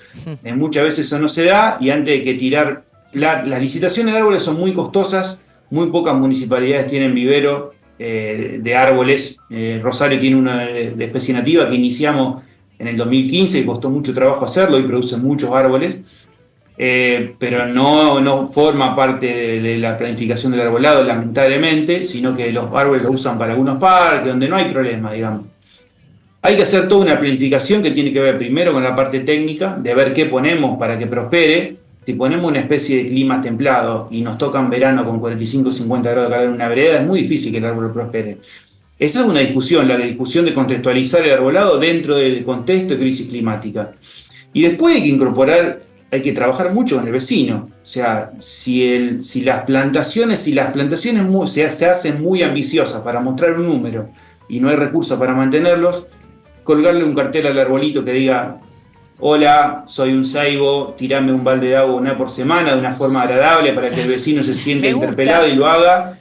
muchas veces eso no se da, y antes de que tirar... Las licitaciones de árboles son muy costosas, muy pocas municipalidades tienen vivero de árboles. Rosario tiene una de especie nativa que iniciamos en el 2015 y costó mucho trabajo hacerlo, y produce muchos árboles, pero no forma parte de la planificación del arbolado, lamentablemente, sino que los árboles lo usan para algunos parques donde no hay problema, digamos. Hay que hacer toda una planificación que tiene que ver primero con la parte técnica, de ver qué ponemos para que prospere. Si ponemos una especie de clima templado y nos toca en verano con 45 o 50 grados de calor en una vereda, es muy difícil que el árbol prospere. Esa es una discusión, la discusión de contextualizar el arbolado dentro del contexto de crisis climática. Y después hay que incorporar, hay que trabajar mucho con el vecino. O sea, si las plantaciones se hacen muy ambiciosas para mostrar un número y no hay recursos para mantenerlos, colgarle un cartel al arbolito que diga: hola, soy un ceibo, tirame un balde de agua una por semana de una forma agradable para que el vecino se sienta interpelado y lo haga.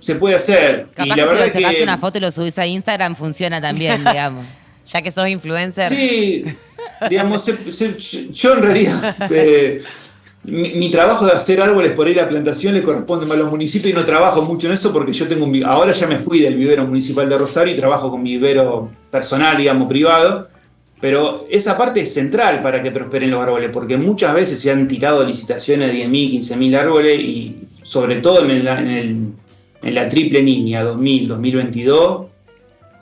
Se puede hacer. Capaz y la que verdad si le sacás una foto y lo subís a Instagram funciona también, digamos. Ya que sos influencer. Sí, digamos, yo en realidad, mi trabajo de hacer árboles por ir a plantación le corresponde más a los municipios y no trabajo mucho en eso porque yo tengo ahora ya me fui del vivero municipal de Rosario y trabajo con mi vivero personal, digamos, privado. Pero esa parte es central para que prosperen los árboles, porque muchas veces se han tirado licitaciones de 10.000, 15.000 árboles y sobre todo en la triple línea 2000-2022,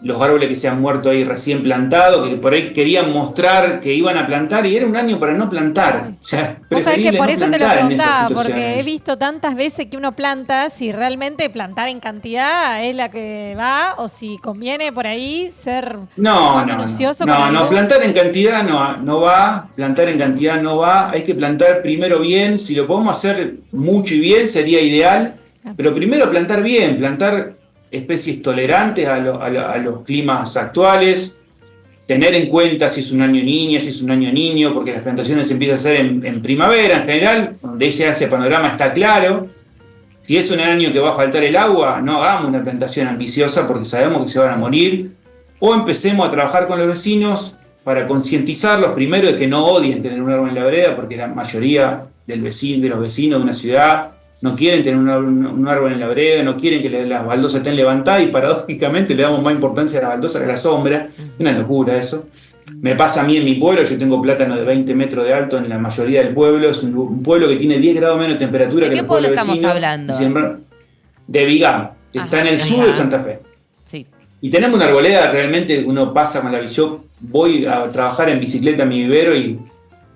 los árboles que se han muerto ahí recién plantados, que por ahí querían mostrar que iban a plantar y era un año para no plantar. O sea, Vos sabés que por no eso te lo plantar en esas preguntaba, porque situaciones. he visto tantas veces que uno planta, si realmente plantar en cantidad es la que va, o si conviene por ahí ser No, más minucioso con el grupo. plantar en cantidad no va, plantar en cantidad no va, hay que plantar primero bien, si lo podemos hacer mucho y bien sería ideal, pero primero plantar bien, plantar especies tolerantes a los climas actuales, tener en cuenta si es un año niña, si es un año niño, porque las plantaciones se empiezan a hacer en primavera en general, donde ese panorama está claro. Si es un año que va a faltar el agua, no hagamos una plantación ambiciosa porque sabemos que se van a morir, o empecemos a trabajar con los vecinos para concientizarlos primero de que no odien tener un árbol en la vereda, porque la mayoría de los vecinos de una ciudad no quieren tener un árbol en la vereda, no quieren que las baldosas estén levantadas y paradójicamente le damos más importancia a la baldosa que a la sombra. Es una locura eso. Me pasa a mí en mi pueblo, yo tengo plátano de 20 metros de alto en la mayoría del pueblo, es un pueblo que tiene 10 grados menos de temperatura ¿De que qué el pueblo pueblo estamos vecino. hablando? De Vigam, que está en el sur de Santa Fe. Sí. Y tenemos una arboleda, realmente uno pasa con la visión, voy a trabajar en bicicleta a mi vivero y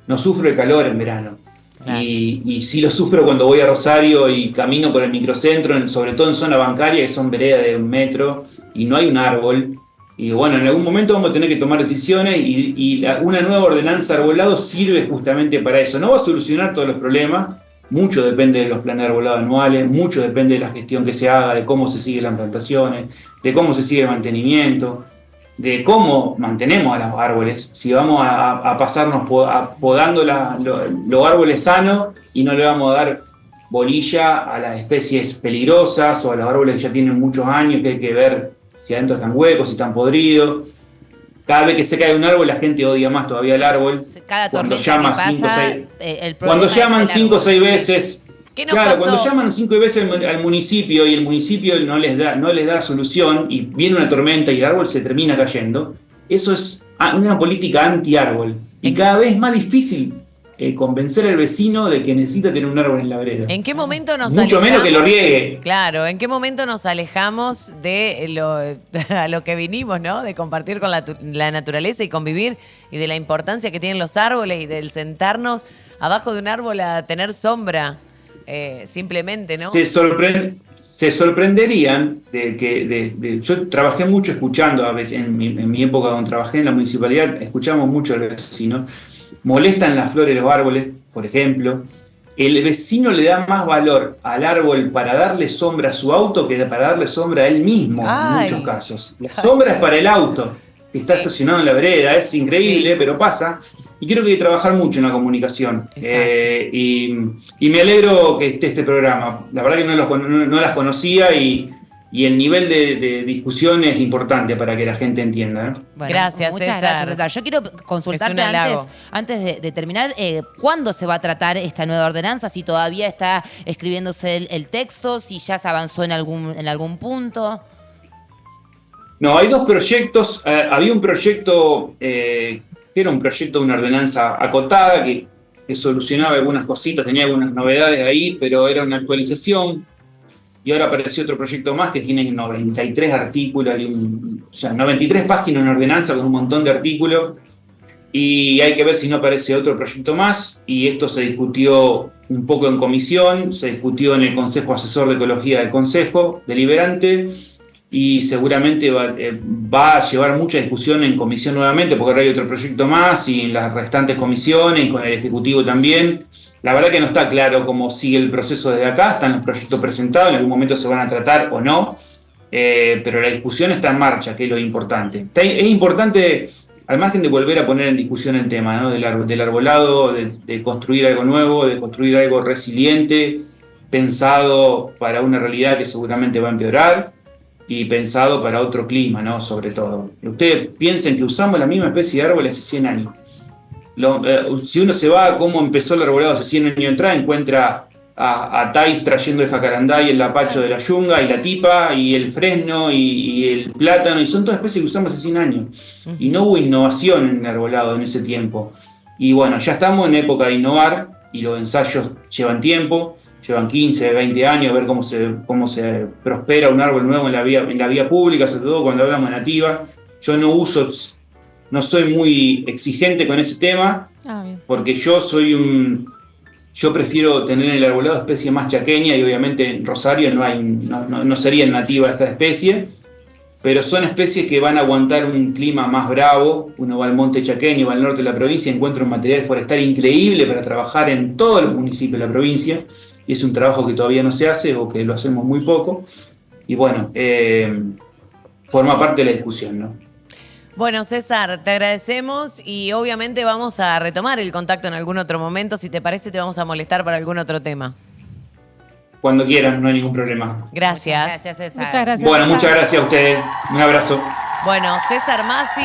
no sufro el calor en verano. Claro. Y sí lo sufro cuando voy a Rosario y camino por el microcentro, sobre todo en zona bancaria, que son veredas de 1 metro, y no hay un árbol. Y bueno, en algún momento vamos a tener que tomar decisiones y una nueva ordenanza arbolado sirve justamente para eso. No va a solucionar todos los problemas, mucho depende de los planes de arbolado anuales, mucho depende de la gestión que se haga, de cómo se siguen las plantaciones, de cómo se sigue el mantenimiento, de cómo mantenemos a los árboles, si vamos a pasarnos podando los árboles sanos y no le vamos a dar bolilla a las especies peligrosas o a los árboles que ya tienen muchos años, que hay que ver si adentro están huecos, si están podridos. Cada vez que se cae un árbol la gente odia más todavía el árbol. Cada Cuando tormenta que llama pasa, cinco, seis, el problema cuando llaman es el 5 o árbol. 6 veces... ¿Qué nos Claro, pasó? cuando llaman 5 veces al municipio y el municipio no les da solución y viene una tormenta y el árbol se termina cayendo, eso es una política anti-árbol. Y cada vez es más difícil convencer al vecino de que necesita tener un árbol en la vereda. ¿En qué momento nos Mucho alejamos? menos que lo riegue. Claro, ¿en qué momento nos alejamos de a lo que vinimos, ¿no? De compartir con la naturaleza y convivir y de la importancia que tienen los árboles y del sentarnos abajo de un árbol a tener sombra, simplemente, ¿no? Se sorprenderían de que yo trabajé mucho escuchando, a veces en mi época donde trabajé en la municipalidad, escuchamos mucho a los vecinos. Molestan las flores de los árboles, por ejemplo. El vecino le da más valor al árbol para darle sombra a su auto que para darle sombra a él mismo, Ay. en muchos casos. La sombra es para el auto, que está estacionado en la vereda, es increíble, pero pasa. Y creo que hay que trabajar mucho en la comunicación. Y me alegro que esté este programa. La verdad que no las conocía y el nivel de discusión es importante para que la gente entienda, ¿no? Bueno, Gracias, muchas César. gracias, César. Yo quiero consultarte Es un halago. antes de terminar, ¿cuándo se va a tratar esta nueva ordenanza? Si todavía está escribiéndose el texto, si ya se avanzó en algún punto. No, hay dos proyectos. Había un proyecto que era un proyecto de una ordenanza acotada que solucionaba algunas cositas, tenía algunas novedades ahí, pero era una actualización. y ahora apareció otro proyecto más que tiene 93 artículos, o sea, 93 páginas en ordenanza con un montón de artículos, y hay que ver si no aparece otro proyecto más, y esto se discutió un poco en comisión, se discutió en el Consejo Asesor de Ecología del Consejo Deliberante, y seguramente va a llevar mucha discusión en comisión nuevamente, porque ahora hay otro proyecto más, y en las restantes comisiones, y con el Ejecutivo también. La verdad que no está claro cómo sigue el proceso desde acá, están los proyectos presentados, en algún momento se van a tratar o no, pero la discusión está en marcha, que es lo importante. Es importante, al margen de volver a poner en discusión el tema, ¿no? del arbolado, de construir algo nuevo, de construir algo resiliente, pensado para una realidad que seguramente va a empeorar y pensado para otro clima, ¿no? Sobre todo. Ustedes piensen que usamos la misma especie de árbol hace 100 años. Si uno se va a cómo empezó el arbolado hace 100 años atrás, encuentra a Thais trayendo el jacarandá y el lapacho de la yunga y la tipa y el fresno y el plátano, y son todas especies que usamos hace 100 años. Y no hubo innovación en el arbolado en ese tiempo. Y bueno, ya estamos en época de innovar y los ensayos llevan tiempo, llevan 15, 20 años, a ver cómo se prospera un árbol nuevo en la vía pública, sobre todo cuando hablamos de nativa. Yo no soy muy exigente con ese tema, porque yo prefiero tener en el arbolado especie más chaqueña, y obviamente en Rosario no serían nativas estas especies, pero son especies que van a aguantar un clima más bravo. Uno va al monte chaqueño, va al norte de la provincia, encuentra un material forestal increíble para trabajar en todos los municipios de la provincia, y es un trabajo que todavía no se hace o que lo hacemos muy poco, y bueno, forma parte de la discusión, ¿no? Bueno, César, te agradecemos y obviamente vamos a retomar el contacto en algún otro momento. Si te parece, te vamos a molestar para algún otro tema. Cuando quieran, no hay ningún problema. Gracias. Muchas gracias, César. Muchas gracias. Bueno, César. muchas gracias a ustedes. Un abrazo. Bueno, César Masi,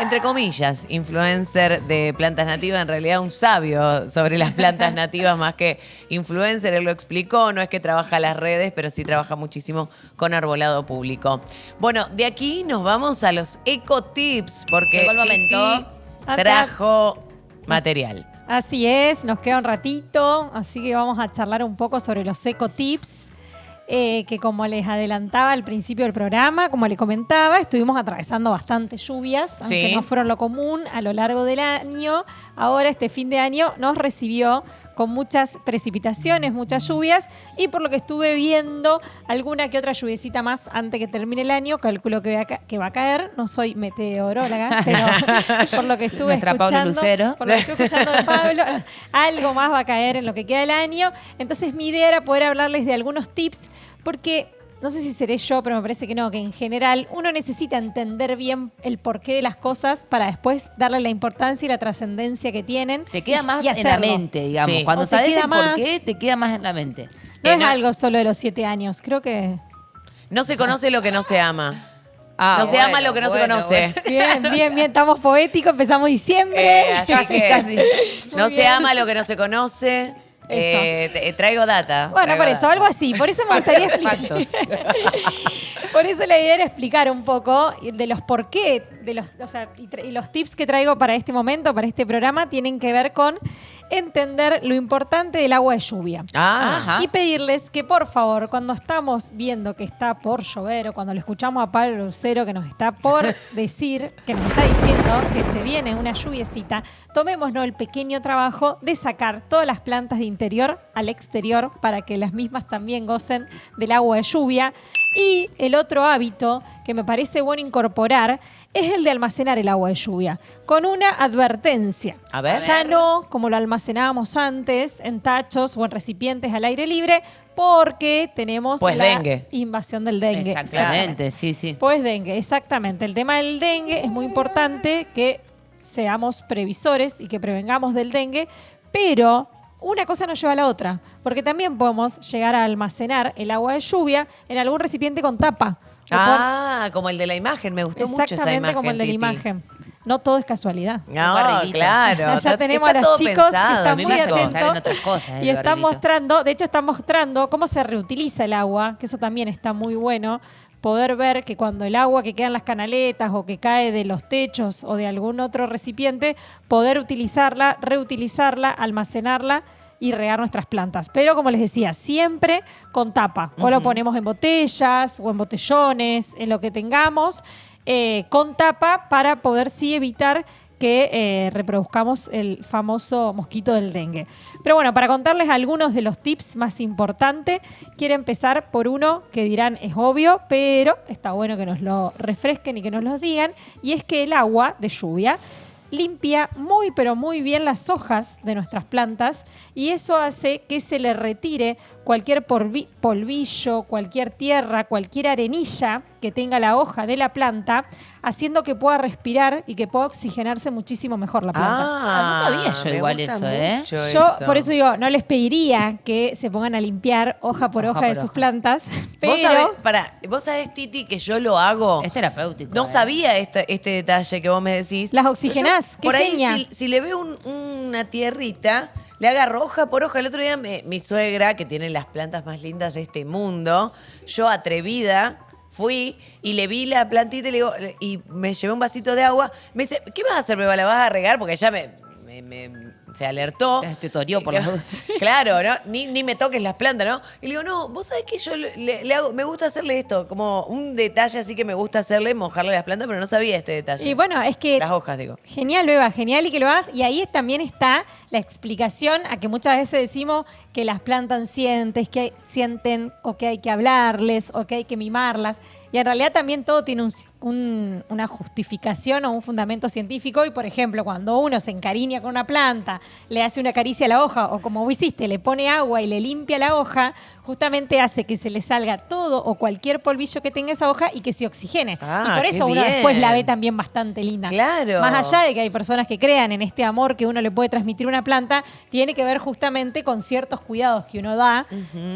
entre comillas, influencer de plantas nativas, en realidad un sabio sobre las plantas nativas más que influencer, él lo explicó, no es que trabaja las redes, pero sí trabaja muchísimo con arbolado público. Bueno, de aquí nos vamos a los ecotips, porque Llegó el momento. Titi trajo material. Así es, nos queda un ratito, así que vamos a charlar un poco sobre los ecotips. Que como les adelantaba al principio del programa, como les comentaba, estuvimos atravesando bastantes lluvias, aunque no fueron lo común a lo largo del año. Ahora este fin de año nos recibió con muchas precipitaciones, muchas lluvias, y por lo que estuve viendo, alguna que otra lluviecita más antes que termine el año, calculo que va a caer. No soy meteoróloga, pero por lo que estuve escuchando, por lo que estuve escuchando de Pablo, algo más va a caer en lo que queda del año. Entonces mi idea era poder hablarles de algunos tips, porque no sé si seré yo, pero me parece que no, que en general uno necesita entender bien el porqué de las cosas para después darle la importancia y la trascendencia que tienen. Te queda más y en la mente, digamos. Sí. Cuando O te sabes queda el más- porqué, te queda más en la mente. No es no- algo solo de los 7 años, creo que... No se conoce lo que no se ama. Ah, No se ama lo que no se conoce. Bien, estamos poéticos, empezamos diciembre. Así Casi, que casi. no Muy se bien. ama lo que no se conoce. Eso. Traigo data. Bueno, por eso, algo así. Por eso me gustaría Factos. Por eso la idea era explicar un poco de los por qué, y los tips que traigo para este momento, para este programa, tienen que ver con entender lo importante del agua de lluvia. Ajá. Y pedirles que, por favor, cuando estamos viendo que está por llover o cuando le escuchamos a Pablo Lucero que nos está por decir, que nos está diciendo que se viene una lluviecita, tomémonos el pequeño trabajo de sacar todas las plantas de interior al exterior para que las mismas también gocen del agua de lluvia. Y el otro hábito que me parece bueno incorporar es el de almacenar el agua de lluvia, con una advertencia. A ver. Ya no como lo almacenábamos antes, en tachos o en recipientes al aire libre, porque tenemos Pues la dengue. invasión del dengue. Exactamente, sí. Pues dengue, exactamente. El tema del dengue es muy importante que seamos previsores y que prevengamos del dengue, pero una cosa no lleva a la otra, porque también podemos llegar a almacenar el agua de lluvia en algún recipiente con tapa. Como el de la imagen, me gustó mucho esa imagen. Exactamente como el de la Titi. imagen. No todo es casualidad. No, arribita. claro. Ya está- tenemos está a los todo chicos pensado. que A están mí muy me hace atentos. pensar en otras cosas. Y está barrilito. mostrando, de hecho está mostrando cómo se reutiliza el agua, que eso también está muy bueno. Poder ver que cuando el agua que queda en las canaletas o que cae de los techos o de algún otro recipiente, poder utilizarla, reutilizarla, almacenarla y regar nuestras plantas. Pero como les decía, siempre con tapa. O lo ponemos en botellas o en botellones, en lo que tengamos, con tapa para poder sí evitar que reproduzcamos el famoso mosquito del dengue. Pero bueno, para contarles algunos de los tips más importantes, quiero empezar por uno que dirán es obvio, pero está bueno que nos lo refresquen y que nos lo digan, y es que el agua de lluvia limpia muy pero muy bien las hojas de nuestras plantas y eso hace que se le retire cualquier polvillo, cualquier tierra, cualquier arenilla que tenga la hoja de la planta, haciendo que pueda respirar y que pueda oxigenarse muchísimo mejor la planta. No sabía yo me igual gusta eso, ¿eh? mucho Yo eso. por eso digo, no les pediría que se pongan a limpiar hoja por hoja de sus plantas, pero Vos sabés, Titi, que yo lo hago. Es terapéutico. No sabía este detalle que vos me decís. Las oxigenás, Yo, qué por ahí, genia. si le veo una tierrita, le agarro hoja por hoja. El otro día mi suegra, que tiene las plantas más lindas de este mundo, yo atrevida, fui y le vi la plantita y, le digo, y me llevé un vasito de agua. Me dice, ¿qué vas a hacer? ¿Me la vas a regar? Porque ella se alertó. Te toreó por las dudas. Claro, ¿no? Ni me toques las plantas, ¿no? Y le digo, no, vos sabés que yo le hago, me gusta hacerle esto, como un detalle así que me gusta hacerle, mojarle las plantas, pero no sabía este detalle. Y bueno, es que Las hojas, digo. genial, Beba, genial y que lo hagas. Y ahí también está la explicación a que muchas veces decimos que las plantas sienten o que hay que hablarles o que hay que mimarlas. Y en realidad también todo tiene una justificación o un fundamento científico. Y por ejemplo, cuando uno se encariña con una planta, le hace una caricia a la hoja o como vos hiciste, le pone agua y le limpia la hoja, justamente hace que se le salga todo o cualquier polvillo que tenga esa hoja y que se oxigene. Ah, y por qué eso uno bien. después la ve también bastante linda. Claro. Más allá de que hay personas que crean en este amor que uno le puede transmitir a una planta, tiene que ver justamente con ciertos cuidados que uno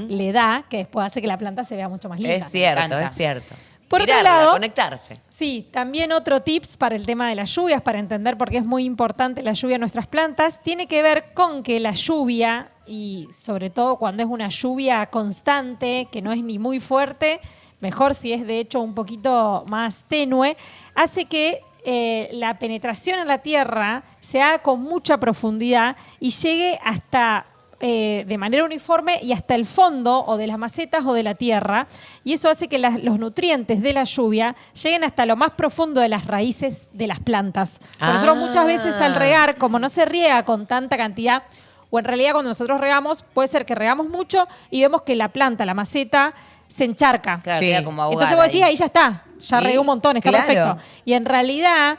le da, que después hace que la planta se vea mucho más linda. Es cierto, encanta. es cierto. Por otro Tirarla, lado, conectarse. sí, también otro tips para el tema de las lluvias, para entender por qué es muy importante la lluvia en nuestras plantas, tiene que ver con que la lluvia, y sobre todo cuando es una lluvia constante, que no es ni muy fuerte, mejor si es de hecho un poquito más tenue, hace que la penetración en la tierra se haga con mucha profundidad y llegue hasta de manera uniforme y hasta el fondo o de las macetas o de la tierra, y eso hace que los nutrientes de la lluvia lleguen hasta lo más profundo de las raíces de las plantas. Por nosotros muchas veces al regar, como no se riega con tanta cantidad, o en realidad cuando nosotros regamos, puede ser que regamos mucho y vemos que la planta, la maceta, se encharca. Claro, Sí. queda como ahogada Entonces vos decís, ahí ya está, ya Sí, regué un montón, está claro. perfecto. Y en realidad,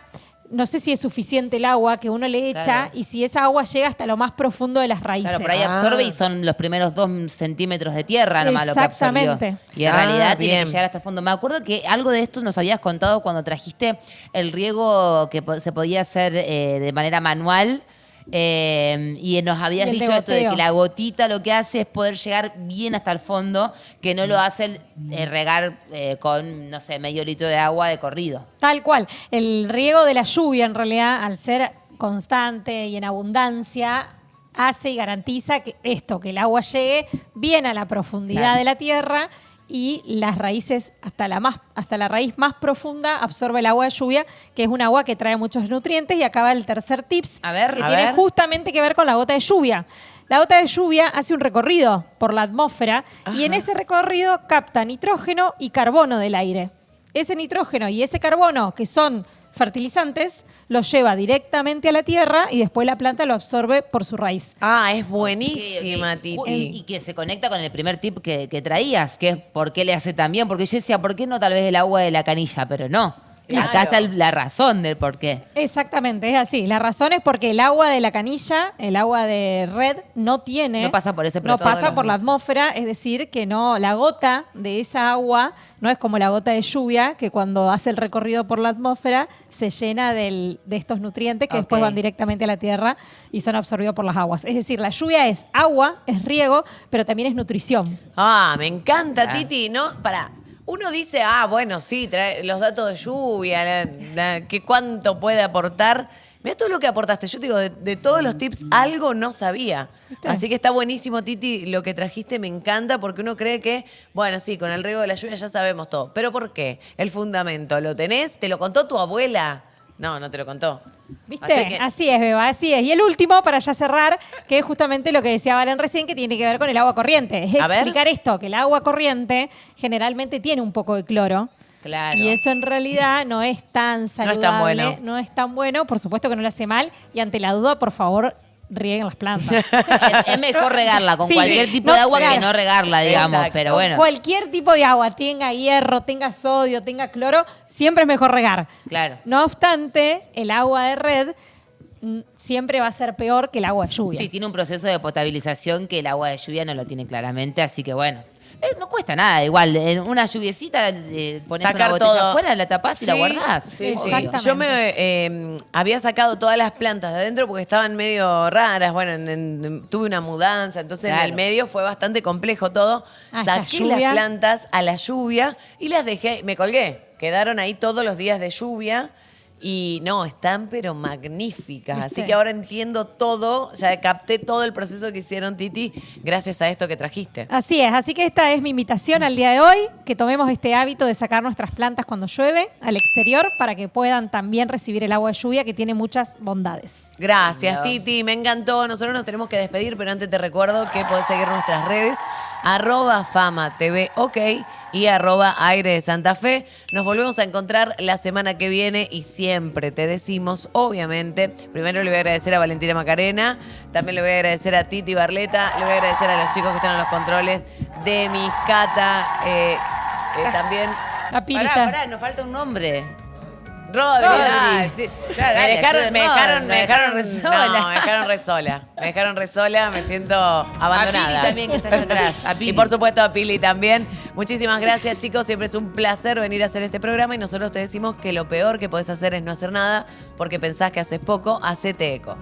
no sé si es suficiente el agua que uno le echa Claro. y si esa agua llega hasta lo más profundo de las raíces. Claro, por ahí absorbe y son los primeros 2 centímetros de tierra nomás lo que absorbió. Exactamente. Y en realidad tiene bien. que llegar hasta el fondo. Me acuerdo que algo de esto nos habías contado cuando trajiste el riego que se podía hacer de manera manual. Y nos habías Y el de dicho esto de goteo. que la gotita lo que hace es poder llegar bien hasta el fondo, que no lo hace regar con, no sé, medio litro de agua de corrido. Tal cual. El riego de la lluvia, en realidad, al ser constante y en abundancia, hace y garantiza que que el agua llegue bien a la profundidad Claro. de la tierra y las raíces, hasta la raíz más profunda, absorbe el agua de lluvia, que es un agua que trae muchos nutrientes. Y acaba el tercer tips, A ver. que A tiene ver. justamente que ver con la gota de lluvia. La gota de lluvia hace un recorrido por la atmósfera y en ese recorrido capta nitrógeno y carbono del aire. Ese nitrógeno y ese carbono, que son fertilizantes, los lleva directamente a la tierra y después la planta lo absorbe por su raíz. Ah, es Ok, buenísima, ok. Titi. Y que se conecta con el primer tip que traías, que es por qué le hace tan bien. Porque yo decía, ¿por qué no tal vez el agua de la canilla? Pero no. Claro. Acá está la razón del por qué. Exactamente, es así. La razón es porque el agua de la canilla, el agua de red, no pasa por ese no proceso. pasa por la atmósfera, es decir, que no, la gota de esa agua no es como la gota de lluvia, que cuando hace el recorrido por la atmósfera se llena de estos nutrientes que después Ok. van directamente a la tierra y son absorbidos por las aguas. Es decir, la lluvia es agua, es riego, pero también es nutrición. Ah, me encanta, Ah. Titi. No, uno dice, bueno, sí, trae los datos de lluvia, que cuánto puede aportar. Mira todo lo que aportaste. Yo te digo, de todos los tips, algo no sabía. ¿Viste? Así que está buenísimo, Titi, lo que trajiste me encanta porque uno cree que, bueno, sí, con el riego de la lluvia ya sabemos todo. ¿Pero por qué? El fundamento, ¿lo tenés? ¿Te lo contó tu abuela? No, no te lo contó. ¿Viste? Así que- Así es, Beba, así es. Y el último, para ya cerrar, que es justamente lo que decía Valen recién, que tiene que ver con el agua corriente. Es A ver. explicar esto, que el agua corriente generalmente tiene un poco de cloro. Claro. Y eso en realidad no es tan saludable, tan bueno. no es tan bueno, por supuesto que no lo hace mal. Y ante la duda, por favor, rieguen las plantas. Es mejor regarla con Sí, cualquier tipo no, de agua claro. que no regarla, digamos. Exacto. Pero Con bueno, cualquier tipo de agua, tenga hierro, tenga sodio, tenga cloro, siempre es mejor regar. claro. No obstante, el agua de red siempre va a ser peor que el agua de lluvia. Sí, tiene un proceso de potabilización que el agua de lluvia no lo tiene claramente, así que bueno. No cuesta nada, igual. En una lluviecita pones Sacar una botella todo. afuera, la tapás y la Sí, guardás. sí, sí. Exactamente. Yo me había sacado todas las plantas de adentro porque estaban medio raras. Bueno, tuve una mudanza, entonces en Claro. el medio fue bastante complejo todo. Esta Saqué lluvia. las plantas a la lluvia y las dejé, me colgué. Quedaron ahí todos los días de lluvia. Y no, están pero magníficas. ¿Viste? Así que ahora entiendo todo, ya capté todo el proceso que hicieron, Titi, gracias a esto que trajiste. Así es, así que esta es mi invitación al día de hoy, que tomemos este hábito de sacar nuestras plantas cuando llueve al exterior para que puedan también recibir el agua de lluvia que tiene muchas bondades. Gracias, No. Titi, me encantó. Nosotros nos tenemos que despedir, pero antes te recuerdo que podés seguir nuestras redes, @FamaTV, ok, y @Aire de Santa Fe. Nos volvemos a encontrar la semana que viene y siempre te decimos, obviamente, primero le voy a agradecer a Valentina Macarena, también le voy a agradecer a Titi Barleta, le voy a agradecer a los chicos que están en los controles de Miscata, también La pilita. Pará, nos falta un nombre. Rodri, Rodri. dale, sí. Claro, dale, me dejaron re sola. no, me dejaron re sola. Me dejaron re sola, me siento abandonada. A Pili también, que está allá atrás. A Pili. Y por supuesto a Pili también. Muchísimas gracias, chicos. Siempre es un placer venir a hacer este programa y nosotros te decimos que lo peor que podés hacer es no hacer nada porque pensás que haces poco, hacete eco.